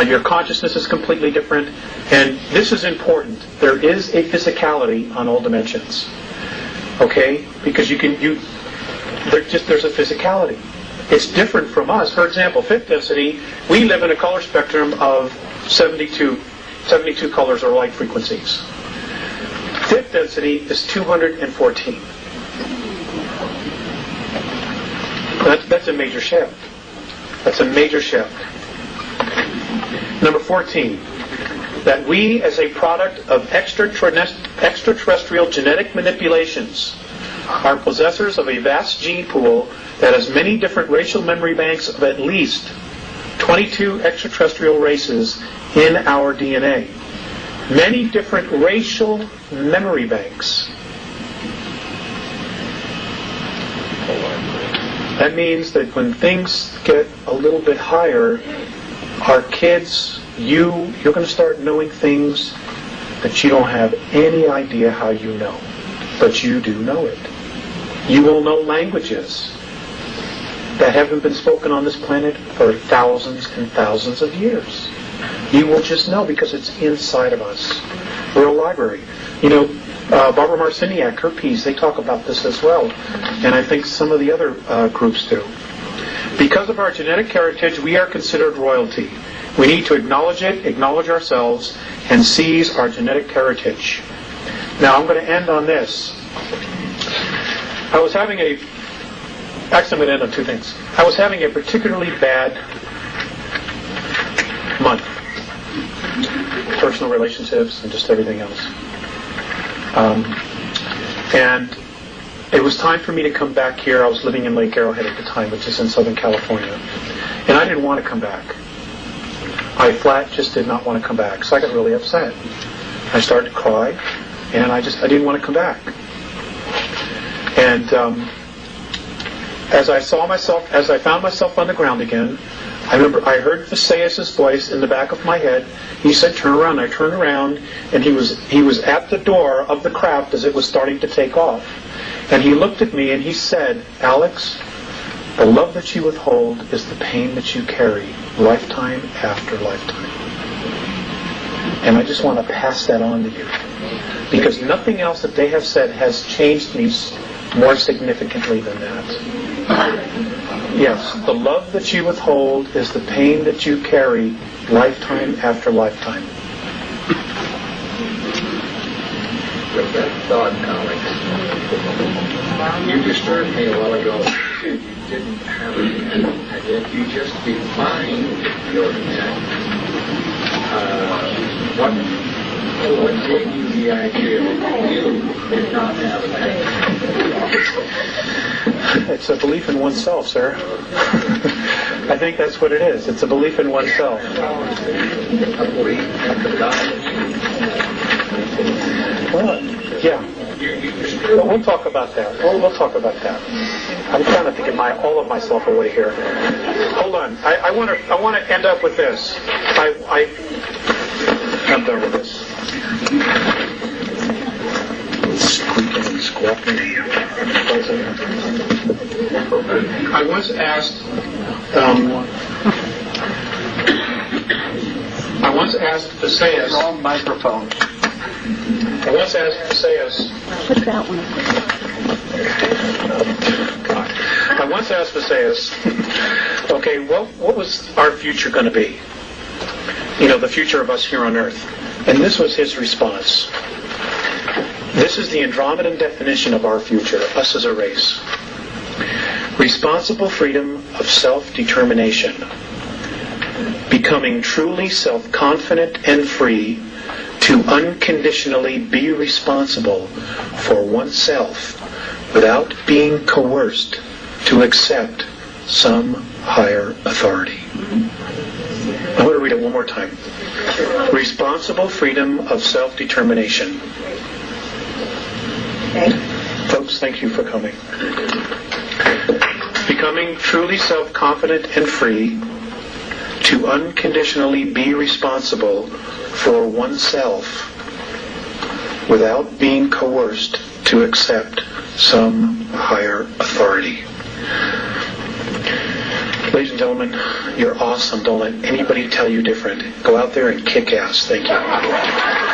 Your consciousness is completely different. And this is important. There is a physicality on all dimensions. Okay? Because there's a physicality. It's different from us. For example, fifth density, we live in a color spectrum of 72 colors or light frequencies. Fifth density is 214. That's a major shift. That's a major shift. Number 14, that we, as a product of extraterrestrial genetic manipulations, are possessors of a vast gene pool that has many different racial memory banks of at least 22 extraterrestrial races in our DNA. Many different racial memory banks. That means that when things get a little bit higher, our kids, you're going to start knowing things that you don't have any idea how you know. But you do know it. You will know languages that haven't been spoken on this planet for thousands and thousands of years. You will just know because it's inside of us. We're a library. Barbara Marciniak, her piece, they talk about this as well. And I think some of the other groups do. Because of our genetic heritage, we are considered royalty. We need to acknowledge it, acknowledge ourselves, and seize our genetic heritage. Now, I'm going to end on this. Actually, I'm going to end on 2 things. I was having a particularly bad month. Personal relationships and just everything else. And it was time for me to come back here. I was living in Lake Arrowhead at the time, which is in Southern California. And I didn't want to come back. I flat just did not want to come back. So I got really upset. I started to cry, and I didn't want to come back. And as I found myself on the ground again, I remember I heard Visayas' voice in the back of my head. He said, "Turn around." I turned around, and he was at the door of the craft as it was starting to take off. And he looked at me and he said, "Alex, The love that you withhold is the pain that you carry, lifetime after lifetime. And I just want to pass that on to you. Because nothing else that they have said has changed me more significantly than that. Yes, the love that you withhold is the pain that you carry, lifetime after lifetime. With that thought, Alex, you disturbed me a while ago. You didn't have it, and yet you just defined your intent. What gave you the idea that you did not have an intent? It's a belief in oneself, sir. I think that's what it is. It's a belief in oneself. A belief in the God. Well, yeah. We'll talk about that. We'll talk about that. I'm trying to think all of myself away here. Hold on. I want to end up with this. I'm done with this. Squeaking and squawking. I once asked Visayas. Wrong microphone. I once asked Visayas. Put that one up. I once asked Visayas, okay, what was our future going to be? You know, the future of us here on Earth. And this was his response. This is the Andromedan definition of our future, us as a race. Responsible freedom of self-determination. Becoming truly self-confident and free to unconditionally be responsible for oneself without being coerced to accept some higher authority. I'm going to read it one more time. Responsible freedom of self-determination. Folks, thank you for coming. Becoming truly self-confident and free to unconditionally be responsible for oneself without being coerced to accept some higher authority. Ladies and gentlemen, you're awesome. Don't let anybody tell you different. Go out there and kick ass. Thank you.